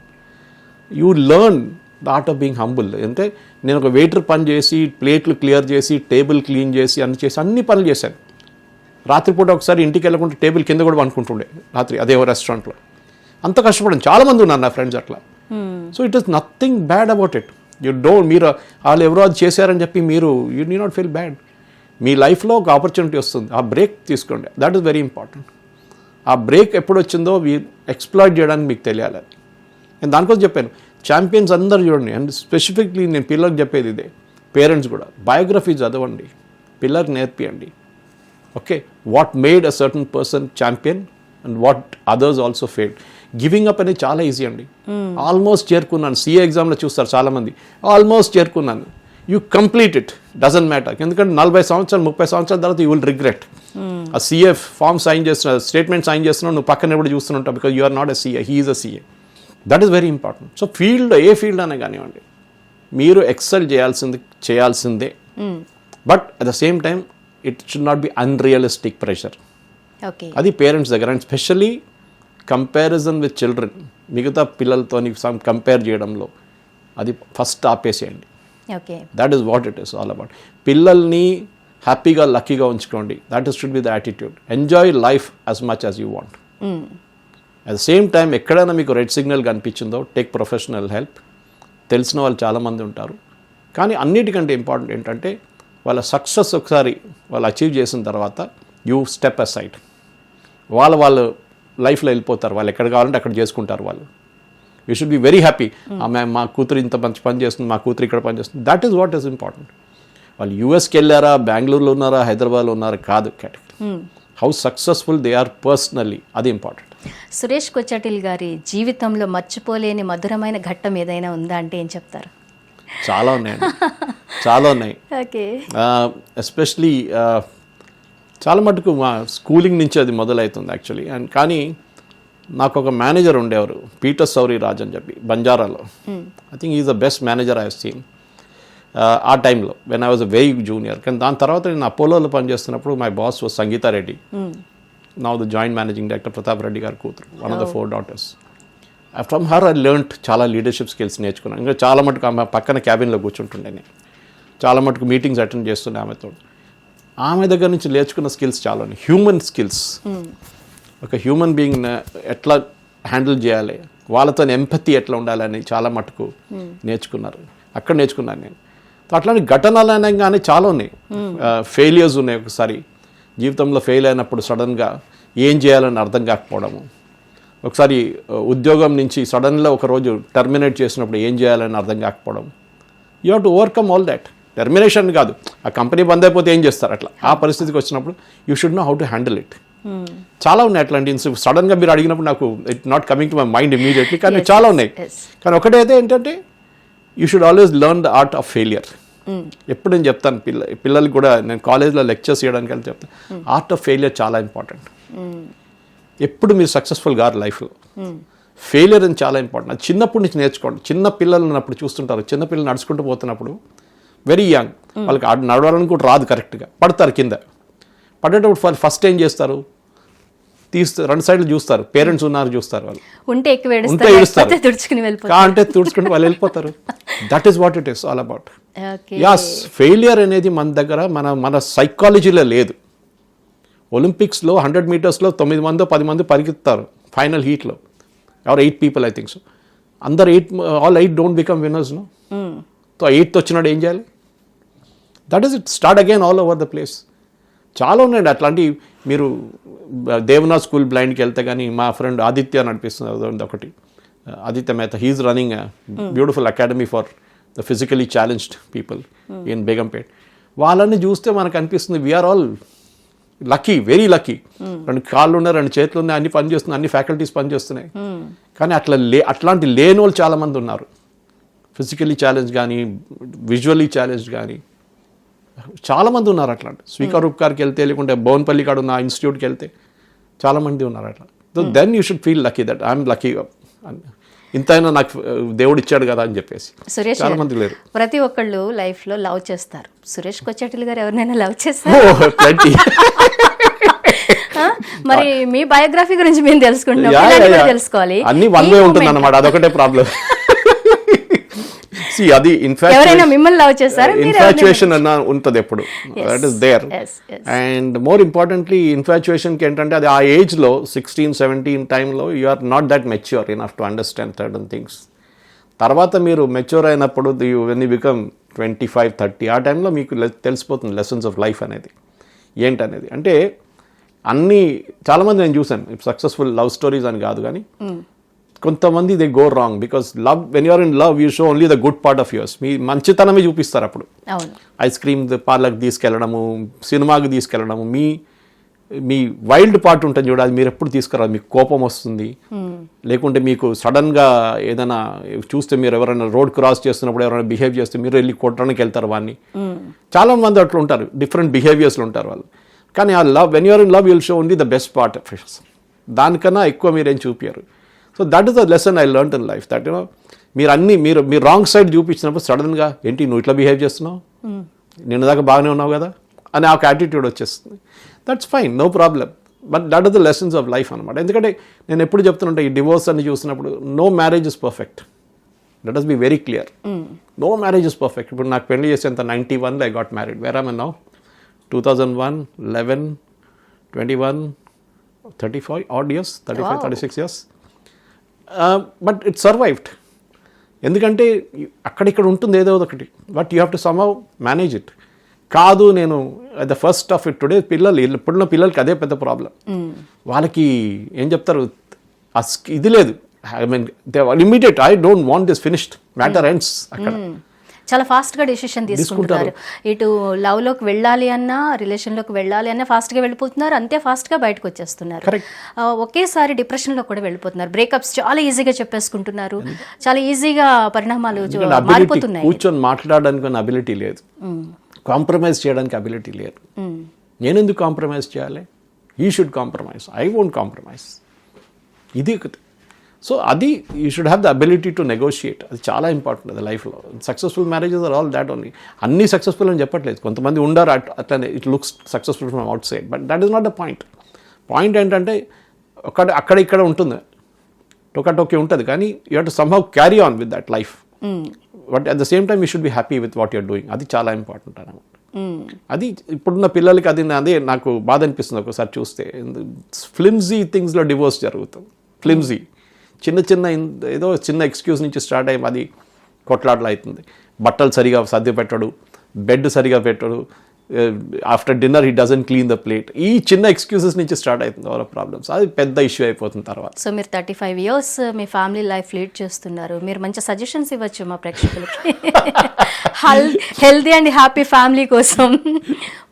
You learn the art of being humble. అంటే నేను ఒక వెయిటర్ పని చేసి, ప్లేట్లు క్లియర్ చేసి, టేబుల్ క్లీన్ చేసి, అన్ని పనులు చేశాను. రాత్రిపూట ఒకసారి ఇంటికి వెళ్ళకుండా టేబుల్ కింద కూడా అనుకుంటుండే రాత్రి అదే రెస్టారెంట్లో. అంత కష్టపడింది, చాలామంది ఉన్నారు నా ఫ్రెండ్స్ అట్లా. So it is nothing bad about it. మీరు వాళ్ళు ఎవరో అది చేశారని చెప్పి మీరు you need not feel bad. మీ లైఫ్లో ఒక ఆపర్చునిటీ వస్తుంది, ఆ బ్రేక్ తీసుకోండి. That is very important. ఆ బ్రేక్ ఎప్పుడు వచ్చిందో ఎక్స్ప్లాయిట్ చేయడానికి మీకు తెలియాలి. నేను దానికోసం చెప్పాను, ఛాంపియన్స్ అందరు చూడండి. అండ్ స్పెసిఫిక్లీ నేను పిల్లలకు చెప్పేది ఇదే, పేరెంట్స్ కూడా బయోగ్రఫీ చదవండి, పిల్లలకు నేర్పియండి. Okay, what made a certain person champion and what others also failed. Giving up అనేది చాలా ఈజీ అండి. ఆల్మోస్ట్ చేరుకున్నాను, CA ఎగ్జామ్లో చూస్తారు చాలామంది, ఆల్మోస్ట్ చేరుకున్నాను. You complete it, doesn't matter. ఎందుకంటే 40 సంవత్సరాలు 30 సంవత్సరాల తర్వాత యూ విల్ రిగ్రెట్. ఆ CA ఫామ్ సైన్ చేస్తున్నా, స్టేట్మెంట్ సైన్ చేస్తున్నావు, నువ్వు పక్కన ఎప్పుడు చూస్తుంటావు, because you are not a CA, he is a CA. That is very important. So field ఏ ఫీల్డ్ అనే కానివ్వండి, మీరు ఎక్సెల్ చేయాల్సిందే. But at the same time it should not be unrealistic pressure. అది పేరెంట్స్ దగ్గర. And specially comparison with children, మిగతా పిల్లలతో compare చేయడంలో అది ఫస్ట్ ఆపేసేయండి. That is what it is all about. పిల్లల్ని హ్యాపీగా లక్కీగా ఉంచుకోండి. That is should be the attitude. Enjoy life as much as you want. At the same time ఎక్కడైనా మీకు రెడ్ సిగ్నల్ కనిపించిందో టేక్ ప్రొఫెషనల్ హెల్ప్. తెలిసిన వాళ్ళు చాలామంది ఉంటారు. కానీ అన్నిటికంటే ఇంపార్టెంట్ ఏంటంటే వాళ్ళ సక్సెస్ ఒకసారి వాళ్ళు అచీవ్ చేసిన తర్వాత యూ స్టెప్ అసైడ్. వాళ్ళు లైఫ్లో వెళ్ళిపోతారు, వాళ్ళు ఎక్కడ కావాలంటే అక్కడ చేసుకుంటారు వాళ్ళు. You should be very happy. మా కూతురు ఇంత మంచి పని చేస్తుంది, మా కూతురు ఇక్కడ పని చేస్తుంది. That is what is important. వాళ్ళు USకి వెళ్ళారా, బెంగళూరులో ఉన్నారా, హైదరాబాద్లో ఉన్నారా కాదు category. How successful they are personally, అది ఇంపార్టెంట్. సురేష్ కొచ్చాటిల్ గారి జీవితంలో మర్చిపోలేని మధురమైన ఘట్టం ఏదైనా ఉందా అంటే ఏం చెప్తారు? చాలా ఉన్నాయండి, చాలా ఉన్నాయి. ఎస్పెషలీ చాలా మటుకు మా స్కూలింగ్ నుంచి అది మొదలవుతుంది యాక్చువల్లీ. అండ్ కానీ నాకు ఒక మేనేజర్ ఉండేవారు, పీటర్ సౌరి రాజ్ అని చెప్పి బంజారాలో. I think is the best manager I have seen ఆ టైంలో when I was a very junior. కానీ దాని తర్వాత నేను అపోలోలో పనిచేస్తున్నప్పుడు my boss was Sangita Reddy, now the joint managing director, Pratap Reddy garu కూతురు, one of the 4 daughters. From her I learned చాలా లీడర్షిప్ స్కిల్స్ నేర్చుకున్నాను. ఇంకా చాలా మటుకు ఆమె పక్కన క్యాబిన్లో కూర్చుంటుండే నేను, చాలా మటుకు మీటింగ్స్ అటెండ్ చేస్తుండే ఆమెతో. ఆమె దగ్గర నుంచి నేర్చుకున్న స్కిల్స్ చాలా ఉన్నాయి. హ్యూమన్ స్కిల్స్, ఒక హ్యూమన్ బీయింగ్ ఎట్లా హ్యాండిల్ చేయాలి, వాళ్ళతో ఎంపతి ఎట్లా ఉండాలని చాలా మటుకు నేర్చుకున్నారు. అక్కడ నేర్చుకున్నాను నేను. అట్లాంటి ఘటనలు అనగానే చాలా ఉన్నాయి. ఫెయిలియర్స్ ఉన్నాయి. ఒకసారి జీవితంలో ఫెయిల్ అయినప్పుడు సడన్గా ఏం చేయాలని అర్థం కాకపోవడము. ఒకసారి ఉద్యోగం నుంచి సడన్గా ఒకరోజు టర్మినేట్ చేసినప్పుడు ఏం చేయాలని అర్థం కాకపోవడం. You have to overcome all that. Termination కాదు, ఆ కంపెనీ బంద్ అయిపోతే ఏం చేస్తారు, అట్లా ఆ పరిస్థితికి వచ్చినప్పుడు you should know how to handle it. చాలా ఉన్నాయి అట్లాంటి ఇన్సిడెంట్స్. సడన్గా మీరు అడిగినప్పుడు నాకు it not coming to my mind immediately, కానీ చాలా ఉన్నాయి. కానీ ఒకటైతే ఏంటంటే you should always learn the art of failure. ఎప్పుడు నేను చెప్తాను పిల్లలకి కూడా, నేను కాలేజ్లో లెక్చర్స్ చేయడానికి వెళ్ళి చెప్తాను, ఆర్ట్ ఆఫ్ ఫెయిలియర్ చాలా ఇంపార్టెంట్. ఎప్పుడు మీరు సక్సెస్ఫుల్ గారు లైఫ్లో, ఫెయిలియర్ అని చాలా ఇంపార్టెంట్. అది చిన్నప్పటి నుంచి నేర్చుకోండి. చిన్న పిల్లలు ఉన్నప్పుడు చూస్తుంటారు, చిన్నపిల్లలు నడుచుకుంటూ పోతున్నప్పుడు వెరీ యంగ్, వాళ్ళకి నడవాలని కూడా రాదు, కరెక్ట్గా పడతారు కింద. పడేటప్పుడు ఫస్ట్ ఏం చేస్తారు, తీస్తారు, 2 సైడ్లు చూస్తారు, పేరెంట్స్ ఉన్నారు చూస్తారు, వాళ్ళు ఉంటే ఏడుస్తారు, అంటే తుడుచుకుని వాళ్ళు వెళ్ళిపోతారు. That is what it is all about. As, failure అనేది మన దగ్గర మన సైకాలజీలో లేదు. ఒలింపిక్స్లో 100 మీటర్స్లో 9 మందో 10 మంది పరిగెత్తారు ఫైనల్ హీట్లో, or 8 people I think so. అందరు all 8 don't become winners no. So 8th వచ్చినాడు ఏం చేయాలి? That is it. Start again all over the place. చాలా ఉన్నాయండి అట్లాంటి. మీరు దేవనాథ్ స్కూల్ బ్లైండ్కి వెళ్తే కానీ, మా ఫ్రెండ్ ఆదిత్య నడిపిస్తుంది ఒకటి, Aditya Mehta, he's running a beautiful academy for the physically challenged people in Begumpet. వాళ్ళని చూస్తే మనకు అనిపిస్తుంది we're all lucky, very lucky. 2 కాళ్ళు ఉన్నాయి, 2 చేతులు ఉన్నాయి, అన్ని పని చేస్తున్నాయి, అన్ని ఫ్యాకల్టీస్ పనిచేస్తున్నాయి. కానీ అట్లాంటి లేని వాళ్ళు చాలామంది ఉన్నారు. ఫిజికలీ ఛాలెంజ్ కానీ, విజువల్లీ ఛాలెంజ్ కానీ చాలామంది ఉన్నారు అట్లాంటి. స్వీకారూప్కార్కి వెళ్తే, లేకుంటే బోన్పల్లి కాడ ఉన్న ఇన్స్టిట్యూట్కి వెళ్తే చాలామంది ఉన్నారు అట్లా. So then you should feel lucky that I'm lucky, ఇంతైనా నాకు దేవుడు ఇచ్చాడు కదా అని చెప్పేసి. సురేష్ చాలా మంది లేరు. ప్రతి ఒక్కళ్ళు లైఫ్లో లవ్ చేస్తారు. సురేష్ కొచ్చాటిల్ గారు ఎవరినైనా లవ్ చేస్తారు? మరి మీ బయోగ్రఫీ గురించి మేము తెలుసుకుంటున్నాం, తెలుసుకోవాలి. అన్ని వన్ వే ఉంటుంది అన్నమాట, అదొకటే ప్రాబ్లం. అది మిమ్మల్ని లవ్ చేస్తారు, ఇన్ఫాచ్యుయేషన్ అన్న ఉంటుంది ఎప్పుడు, that is there. And more importantly ఇన్ఫాచ్యుయేషన్కి ఏంటంటే అది ఆ ఏజ్లో 16-17 టైంలో you are not that mature enough to understand certain things. తర్వాత మీరు మెచ్యూర్ అయినప్పుడు వెన్ యూ బికమ్ 25-30 ఆ టైంలో మీకు తెలిసిపోతుంది లెసన్స్ ఆఫ్ లైఫ్ అనేది ఏంటనేది. అంటే అన్నీ చాలామంది నేను చూసాను, సక్సెస్ఫుల్ లవ్ స్టోరీస్ అని కాదు కానీ కొంతమంది they go wrong because love, when you're in love you show only the good part of yours. మీ మంచితనమే చూపిస్తారు అప్పుడు. ఐస్ క్రీమ్ పార్లర్కి తీసుకెళ్ళడము, సినిమాకి తీసుకెళ్ళడము, మీ వైల్డ్ పార్ట్ ఉంటుంది చూడాలి, మీరు ఎప్పుడు తీసుకురాదు. మీకు కోపం వస్తుంది, లేకుంటే మీకు సడన్గా ఏదైనా చూస్తే, మీరు ఎవరైనా రోడ్ క్రాస్ చేస్తున్నప్పుడు ఎవరైనా బిహేవ్ చేస్తే మీరు వెళ్ళి కొట్టడానికి వెళ్తారు వాడిని. చాలా మంది అట్లా ఉంటారు, డిఫరెంట్ బిహేవియర్స్లో ఉంటారు వాళ్ళు. కానీ ఆ love, when you're in love you'll show only the best part of yours. దానికన్నా ఎక్కువ మీరేం చూపించారు. So that is the lesson I learn in life, that you know మీరు రాంగ్ సైడ్ చూపించినప్పుడు సడన్గా ఏంటి నువ్వు ఇట్లా బిహేవ్ చేస్తున్నావు, నిన్న దాకా బాగానే ఉన్నావు కదా అని ఒక యాటిట్యూడ్ వచ్చేస్తుంది. That's fine, no problem, but that is the lessons of life అనమాట. ఎందుకంటే నేను ఎప్పుడు చెప్తుంటే ఈ డివోర్స్ అని చూసినప్పుడు no marriage is perfect, let us be very clear. No marriage is perfect. ఇప్పుడు నాకు పెళ్లి చేసేంత 91లో I got married. Where am now 2001, 11, 21, 35 odd years, 35, 36 years. But it survived. ఎందుకంటే అక్కడిక్కడ ఉంటుంది ఏదో ఒకటి, but you have to somehow manage it. కాదు నేను the first of it today ఇప్పుడున్న పిల్లలకి అదే పెద్ద ప్రాబ్లం. వాళ్ళకి ఏం చెప్తారు, ఇది లేదు, I mean they immediate, I don't want this finished, matter ends అక్కడ. చాలా ఫాస్ట్గా డెసిషన్ తీసుకుంటారు. ఇటు లవ్లోకి వెళ్ళాలి అన్నా, రిలేషన్లోకి వెళ్ళాలి అన్నా ఫాస్ట్గా వెళ్ళిపోతున్నారు, అంతే ఫాస్ట్గా బయటకు వచ్చేస్తున్నారు. ఒకేసారి డిప్రెషన్లో కూడా వెళ్ళిపోతున్నారు. బ్రేకప్స్ చాలా ఈజీగా చెప్పేసుకుంటున్నారు, చాలా ఈజీగా పరిణామాలు మారిపోతున్నాయి. కూర్చొని మాట్లాడడానికి అబిలిటీ లేదు, కాంప్రమైజ్ చేయడానికి అబిలిటీ లేదు. నేను ఎందుకు కాంప్రమైజ్ చేయాలి? You should compromise, I won't compromise. ఇది సో అది you should have the ability to negotiate. అది చాలా ఇంపార్టెంట్ అది లైఫ్లో. Successful marriages are all that only. అన్నీ సక్సెస్ఫుల్ అని చెప్పట్లేదు, కొంతమంది ఉండరు అట్లనే, it looks successful from outside, but that is not the point. Point ఏంటంటే అక్కడ ఇక్కడ ఉంటుంది, టోకే ఉంటుంది, కానీ you have to somehow carry on with that life. But at the same time you should be happy with what you're doing. అది చాలా important అన్నమాట. అది ఇప్పుడున్న పిల్లలకి అదే నాకు బాధ అనిపిస్తుంది ఒకసారి చూస్తే. ఫ్లిమ్జీ థింగ్స్లో డివోర్స్ జరుగుతుంది. ఫ్లిమ్జీ చిన్న ఏదో చిన్న ఎక్స్క్యూజ్ నుంచి స్టార్ట్ అయ్యి అది కొట్లాటలు అవుతుంది. బట్టలు సరిగా సర్ది పెట్టడు, బెడ్ సరిగా పెట్టడు, after dinner he doesn't clean the plate. ఈ చిన్న ఎక్స్క్యూజెస్ నుంచి స్టార్ట్ అవుతుంది వాళ్ళ ప్రాబ్లమ్స్. అది పెద్ద ఇష్యూ అయిపోతుంది తర్వాత. సో మీరు 35 years మీ ఫ్యామిలీ లైఫ్ లీడ్ చేస్తున్నారు. మీరు మంచి సజెషన్స్ ఇవ్వచ్చు మా ప్రేక్షకులకి, హెల్తీ అండ్ హ్యాపీ ఫ్యామిలీ కోసం.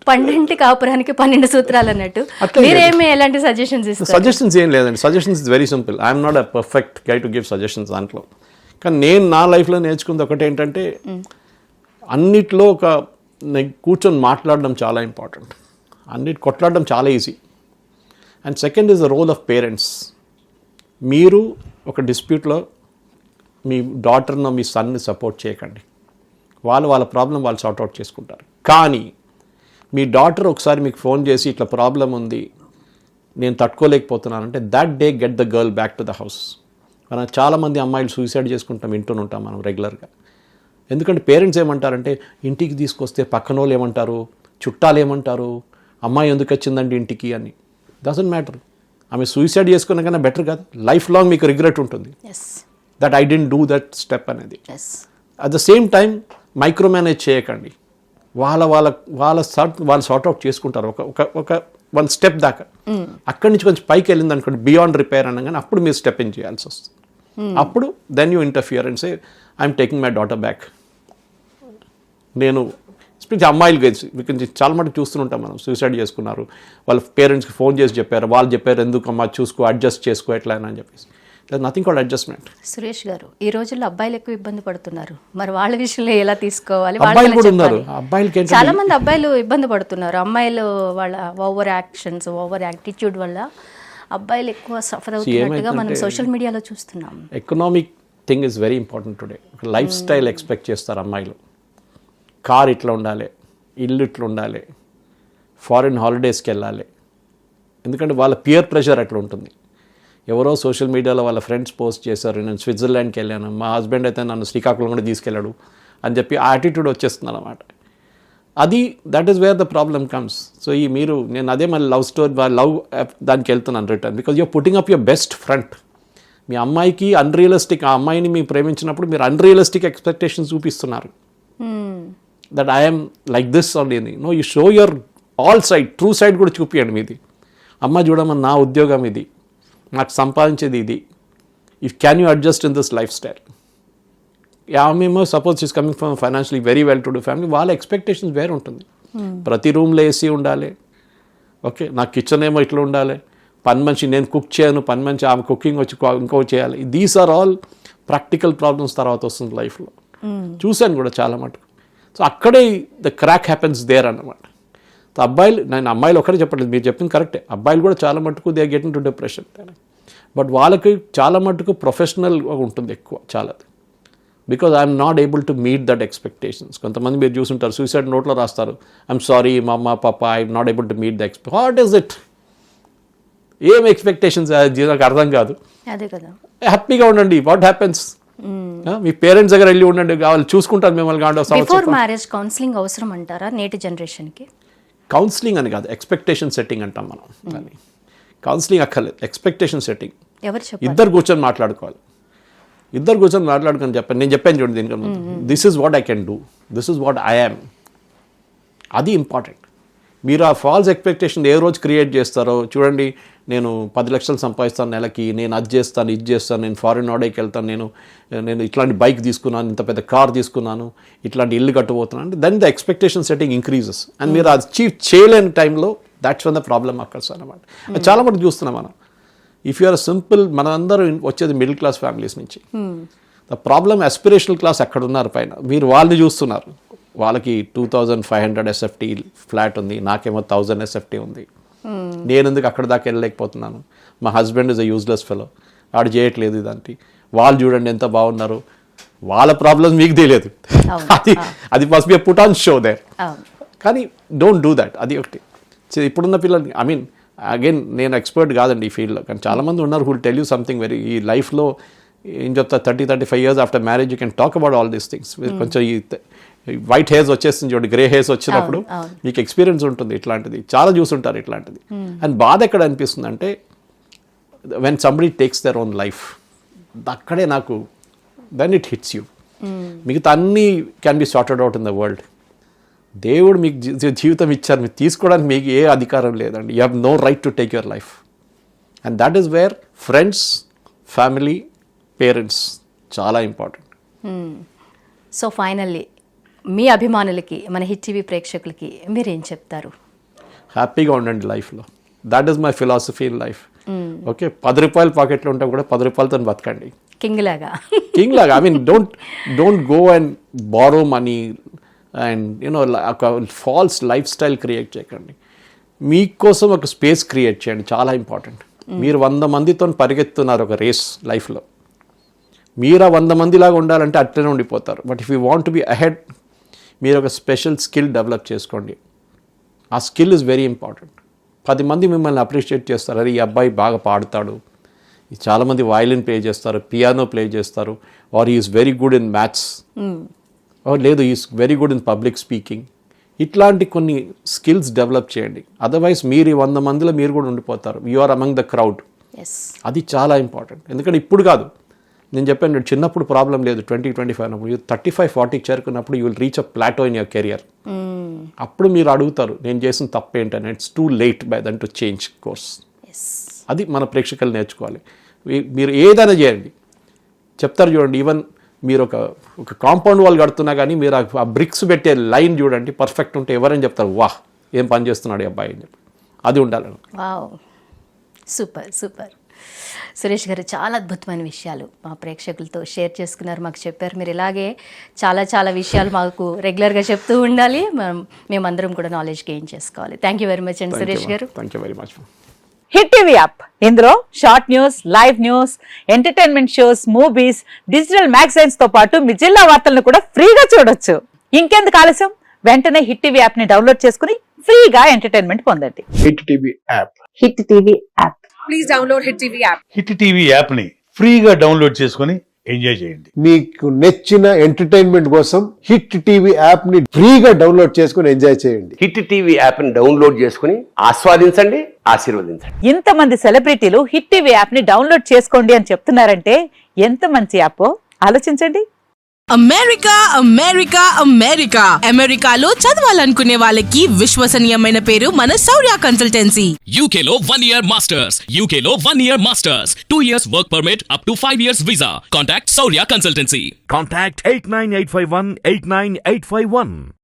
12 కాపురానికి 12 సూత్రాలు అన్నట్టు మీరేమి ఎలాంటి సజెషన్స్ ఇస్తారు? సజెషన్స్ ఏం లేదండి, suggestions is very simple. I'm not a perfect guy to give suggestions దాంట్లో. కానీ నేను నా లైఫ్లో నేర్చుకుంది ఒకటి ఏంటంటే, అన్నిట్లో కూర్చొని మాట్లాడడం చాలా ఇంపార్టెంట్. కొట్లాడడం చాలా easy. And second is the role of parents. మీరు ఒక డిస్ప్యూట్లో మీ డాటర్ను మీ సన్ని సపోర్ట్ చేయకండి. వాళ్ళ ప్రాబ్లం వాళ్ళు సార్ట్అవుట్ చేసుకుంటారు. కానీ మీ డాటర్ ఒకసారి మీకు ఫోన్ చేసి ఇట్లా ప్రాబ్లం ఉంది, నేను తట్టుకోలేకపోతున్నానంటే that they get the girl back to the house. మనం చాలామంది అమ్మాయిలు సూసైడ్ చేసుకుంటాం, వింటూనే మనం రెగ్యులర్గా. ఎందుకంటే పేరెంట్స్ ఏమంటారంటే, ఇంటికి తీసుకొస్తే పక్కన వాళ్ళు ఏమంటారు, చుట్టాలు ఏమంటారు, అమ్మాయి ఎందుకు వచ్చిందండి ఇంటికి అని. Doesn't matter. ఆమె సూసైడ్ చేసుకున్న కన్నా బెటర్ కదా, లైఫ్ లాంగ్ మీకు రిగ్రెట్ ఉంటుంది that I didn't do that step అనేది. At the same time micro manage చేయకండి. వాళ్ళు సార్ట్అవుట్ చేసుకుంటారు ఒక 1 step దాకా. అక్కడి నుంచి కొంచెం పైకి వెళ్ళింది అనుకోండి, బియాండ్ రిపేర్ అనగానే అప్పుడు మీరు స్టెప్ ఇన్ చేయాల్సి వస్తుంది. అప్పుడు then you interfere and say I'm taking my daughter back. నేను స్పీచ్ అమ్మాయిలు గురించి చాలా మటుకు చూస్తుంటాం మనం, సూసైడ్ చేసుకున్నారు, వాళ్ళ పేరెంట్స్కి ఫోన్ చేసి చెప్పారు, వాళ్ళు చెప్పారు ఎందుకు అమ్మా చూసుకో, అడ్జస్ట్ చేసుకో ఎట్లా అని చెప్పేసి. Nothing called adjustment. సురేష్ గారు, ఈ రోజుల్లో అబ్బాయిలు ఎక్కువ ఇబ్బంది పడుతున్నారు, మరి వాళ్ళ విషయంలో ఎలా తీసుకోవాలి? అబ్బాయిలు కూడా ఉన్నారు, అబ్బాయిలకి చాలా మంది అబ్బాయిలు ఇబ్బంది పడుతున్నారు, అమ్మాయిలు వాళ్ళ ఓవర్ యాక్షన్స్, ఓవర్ యాటిట్యూడ్ వల్ల అబ్బాయిలు ఎక్కువ సఫర్ అవుతున్నట్టుగా మనం సోషల్ మీడియాలో చూస్తున్నాం. Economic thing is very important today. Life style expect చేస్తారు అమ్మాయిలు, కార్ ఇట్లా ఉండాలి, ఇల్లు ఇట్లా ఉండాలి, ఫారిన్ హాలిడేస్కి వెళ్ళాలి, ఎందుకంటే వాళ్ళ పియర్ ప్రెషర్ అట్లా ఉంటుంది. ఎవరో సోషల్ మీడియాలో వాళ్ళ ఫ్రెండ్స్ పోస్ట్ చేశారు, నేను స్విట్జర్లాండ్కి వెళ్ళాను, మా హస్బెండ్ అయితే నన్ను శ్రీకాకుళం కూడా తీసుకెళ్ళాడు అని చెప్పి ఆ యాటిట్యూడ్ వచ్చేస్తుంది అన్నమాట. అది that is where the problem comes. So నేను అదే మళ్ళీ లవ్ స్టోరీ లవ్ దానికి వెళ్తున్నాను return, because you're putting up your best front. మీ అమ్మాయికి అన్రియలిస్టిక్, ఆ అమ్మాయిని మీరు ప్రేమించినప్పుడు మీరు అన్రియలిస్టిక్ ఎక్స్పెక్టేషన్స్ చూపిస్తున్నారు. That I'm like this only. No, you show your all side, true side కూడా చూపించండి మీది. అమ్మ చూడమని నా ఉద్యోగం ఇది, నాకు సంపాదించేది ఇది, if can you adjust in this life style. ఆమెమో suppose is coming from financially very well to do family, వాళ్ళ ఎక్స్పెక్టేషన్స్ వేరే ఉంటుంది. ప్రతి రూమ్లో ఏసీ ఉండాలి, ఓకే, నా కిచెన్ ఏమో ఇట్లా ఉండాలి, పని మనిషి నేను కుక్ చేయను, పని మనిషి ఆమె కుకింగ్ వచ్చి ఇంకో చేయాలి. These are all practical problems తర్వాత వస్తుంది లైఫ్లో. చూశాను కూడా చాలా మటుకు. సో అక్కడే ద క్రాక్ హ్యాపెన్స్ దేర్ అన్నమాట. సో అబ్బాయిలు, నేను అమ్మాయిలు ఒకటే చెప్పట్లేదు, మీరు చెప్పింది కరెక్టే, అబ్బాయిలు కూడా చాలా మటుకు they get to depression. But వాళ్ళకి చాలా మటుకు ప్రొఫెషనల్ ఉంటుంది ఎక్కువ, చాలా, because I'm not able to meet that expectations. కొంతమంది మీరు చూసుంటారు, సూసైడ్ నోట్లో రాస్తారు, ఐఎమ్ సారీ మమ్మ పాప, I'm not able to meet the what is it, ఏం ఎక్స్పెక్టేషన్స్, నాకు అర్థం కాదు. అదే కదా, హ్యాపీగా ఉండండి, వాట్ హ్యాపెన్స్, మీ పేరెంట్స్ దగ్గర వెళ్ళి ఉండండి, వాళ్ళు చూసుకుంటారు మిమ్మల్ని. బిఫోర్ మ్యారేజ్ కౌన్సిలింగ్ అవసరం అంటారా నేటి జనరేషన్కి? కౌన్సిలింగ్ అని కాదు, ఎక్స్పెక్టేషన్ సెట్టింగ్ అంటాం మనం దాన్ని. కౌన్సిలింగ్ అక్కర్లేదు, ఎక్స్పెక్టేషన్ సెట్టింగ్. ఎవరు చెప్పారు? ఇద్దరు కూర్చొని మాట్లాడుకోవాలి, ఇద్దరు కూర్చొని మాట్లాడుకొని చెప్పండి, నేను చెప్పాను చూడండి దీనికన్నా, this is what I can do, this is what I am. అది ఇంపార్టెంట్. మీరు ఆ ఫాల్స్ ఎక్స్పెక్టేషన్ ఏ రోజు క్రియేట్ చేస్తారో చూడండి, నేను 10 లక్షలు సంపాదిస్తాను నెలకి, నేను అది చేస్తాను ఇది చేస్తాను, నేను ఫారిన్ ఆర్డర్కి వెళ్తాను, నేను ఇట్లాంటి బైక్ తీసుకున్నాను, ఇంత పెద్ద కార్ తీసుకున్నాను, ఇట్లాంటి ఇల్లు కట్టబోతున్నాను అంటే then the expectation setting increases. And మీరు అది అచీవ్ చేయలేని టైంలో that's one the problem occurs అనమాట. చాలా మంది చూస్తున్నాం మనం. ఇఫ్ యు ఆర్ సింపుల్, మనందరూ వచ్చేది మిడిల్ క్లాస్ ఫ్యామిలీస్ నుంచి. ద ప్రాబ్లమ్ అస్పిరేషనల్ క్లాస్ అక్కడ ఉన్నారు పైన, మీరు వాళ్ళని చూస్తున్నారు. వాళ్ళకి 2500 SFT ఫ్లాట్ ఉంది, నాకేమో 1000 SFT ఉంది. నేను ఎందుకు అక్కడ దాకా వెళ్ళలేకపోతున్నాను? మా husband is a useless fellow, ఆడు చేయట్లేదు ఇదంటే. వాళ్ళు చూడండి ఎంత బాగున్నారు, వాళ్ళ ప్రాబ్లమ్స్ మీకు తెలియదు. అది must be put on show there. కానీ డోంట్ డూ దట్. అది ఒకటి. ఇప్పుడున్న పిల్లలు, ఐ మీన్ అగైన్ నేను ఎక్స్పర్ట్ కాదండి ఈ ఫీల్డ్లో, కానీ చాలామంది ఉన్నారు who will tell you something very, ఈ లైఫ్లో ఏం చెప్తా, 30-35 years after marriage you can talk about all these things. కొంచెం ఈ వైట్ హెయిర్స్ వచ్చేస్తుంది చూడండి, గ్రే హెయిర్స్ వచ్చినప్పుడు మీకు ఎక్స్పీరియన్స్ ఉంటుంది ఇట్లాంటిది, చాలా చూసుంటారు ఇట్లాంటిది. అండ్ బాధ ఎక్కడ అనిపిస్తుంది అంటే when somebody takes their own life, అక్కడే నాకు దెన్ ఇట్ హిట్స్ యూ. మిగతా అన్నీ can be sorted out in the world. దేవుడు మీకు జీవితం ఇచ్చారు, మీరు తీసుకోవడానికి మీకు ఏ అధికారం లేదండి. You have no right to take your life. And that is where friends, family, parents చాలా ఇంపార్టెంట్. సో ఫైనల్లీ మీ అభిమానులకి, మన హిట్ టీవీ ప్రేక్షకులకి మీరేం చెప్తారు? హ్యాపీగా ఉండండి లైఫ్లో. That is my philosophy in life. Okay, 10 రూపాయలు పాకెట్లో ఉంటాం కూడా 10 రూపాయలతో బతకండి, కింగ్ లాగా. I mean don't go and borrow money and you know ఒక ఫాల్స్ లైఫ్ స్టైల్ క్రియేట్ చేయకండి. మీకోసం ఒక స్పేస్ క్రియేట్ చేయండి, చాలా ఇంపార్టెంట్. మీరు 100 మందితో పరిగెత్తున్నారు ఒక రేస్ లైఫ్లో, మీరు 100 మందిలాగా ఉండాలంటే అట్లనే ఉండిపోతారు. But if you want to be ahead, మీరు ఒక స్పెషల్ స్కిల్ డెవలప్ చేసుకోండి. ఆ స్కిల్ ఇస్ వెరీ ఇంపార్టెంట్. 10 మంది మిమ్మల్ని అప్రిషియేట్ చేస్తారు, అరే ఈ అబ్బాయి బాగా పాడతాడు, చాలామంది వయలిన్ ప్లే చేస్తారు, పియానో ప్లే చేస్తారు, or is very good in maths, లేదు is very good in public speaking. ఇట్లాంటి కొన్ని స్కిల్స్ డెవలప్ చేయండి. అదర్వైజ్ మీరు 100 మందిలో మీరు కూడా ఉండిపోతారు, you are among the crowd. అది చాలా ఇంపార్టెంట్. ఎందుకంటే ఇప్పుడు కాదు, నేను చెప్పాను చిన్నప్పుడు ప్రాబ్లం లేదు, 20-25 అన్నప్పుడు 35-40 చేరుకున్నప్పుడు you will reach a plateau in your career. అప్పుడు మీరు అడుగుతారు నేను చేసిన తప్పు ఏంటని. It's too late by then to change course. అది మన ప్రేక్షకులు నేర్చుకోవాలి. మీరు ఏదైనా చేయండి, చెప్తారు చూడండి. ఈవెన్ మీరు ఒక కాంపౌండ్ వాల్ కడుతున్నా కానీ మీరు ఆ బ్రిక్స్ పెట్టే లైన్ చూడండి పర్ఫెక్ట్ ఉంటే ఎవరైనా చెప్తారు వాహ్ ఏం పని చేస్తున్నాడు ఈ అబ్బాయి అని చెప్పి. అది ఉండాలని. Wow, super super. సురేష్ గారు చాలా అద్భుతమైన విషయాలు మా ప్రేక్షకులతో షేర్ చేసుకున్నారు, మాకు చెప్పారు. మీరు ఇలాగే చాలా చాలా విషయాలు మాకు రెగ్యులర్గా చెప్తూ ఉండాలి, మేమందరం కూడా నాలెడ్జ్ గెయిన్ చేసుకోవాలి. థ్యాంక్ యూ వెరీ మచ్ అండి Suresh garu. Thank you very much. Hit TV app, ఇందులో short news, live news, entertainment shows, movies, digital magazines తో పాటు మీ జిల్లా వార్తలను కూడా ఫ్రీగా చూడొచ్చు. ఇంకెందుకు ఆలస్యం, వెంటనే హిట్ టీవీ యాప్ ని డౌన్లోడ్ చేసుకుని ఫ్రీగా ఎంటర్టైన్మెంట్ పొందండి. Hit TV app. Hit TV app. Please download Hit TV app. Hit TV యాప్ని ఫ్రీగా డౌన్లోడ్ చేసుకొని ఎంజాయ్ చేయండి. మీకు నచ్చిన ఎంటర్టైన్మెంట్ కోసం హిట్ టీవీ యాప్ ని ఫ్రీగా డౌన్లోడ్ చేసుకుని ఎంజాయ్ చేయండి. హిట్ టీవీ యాప్ని డౌన్లోడ్ చేసుకుని ఆస్వాదించండి, ఆశీర్వదించండి. ఇంతమంది సెలబ్రిటీలు హిట్ టీవీ యాప్ ని డౌన్లోడ్ చేసుకోండి అని చెప్తున్నారంటే ఎంత మంచి యాప్ ఆలోచించండి. అమెరికా అమెరికా అమెరికా అమెరికాలో చదవాలనుకునే వాళ్ళకి విశ్వసనీయమైన పేరు మన శౌర్య కన్సల్టెన్సీ. UK లో 1 year masters. UK లో 1 year masters. 2 years work permit up to 5 years visa. Contact Saurya Consultancy. Contact 89851 89851.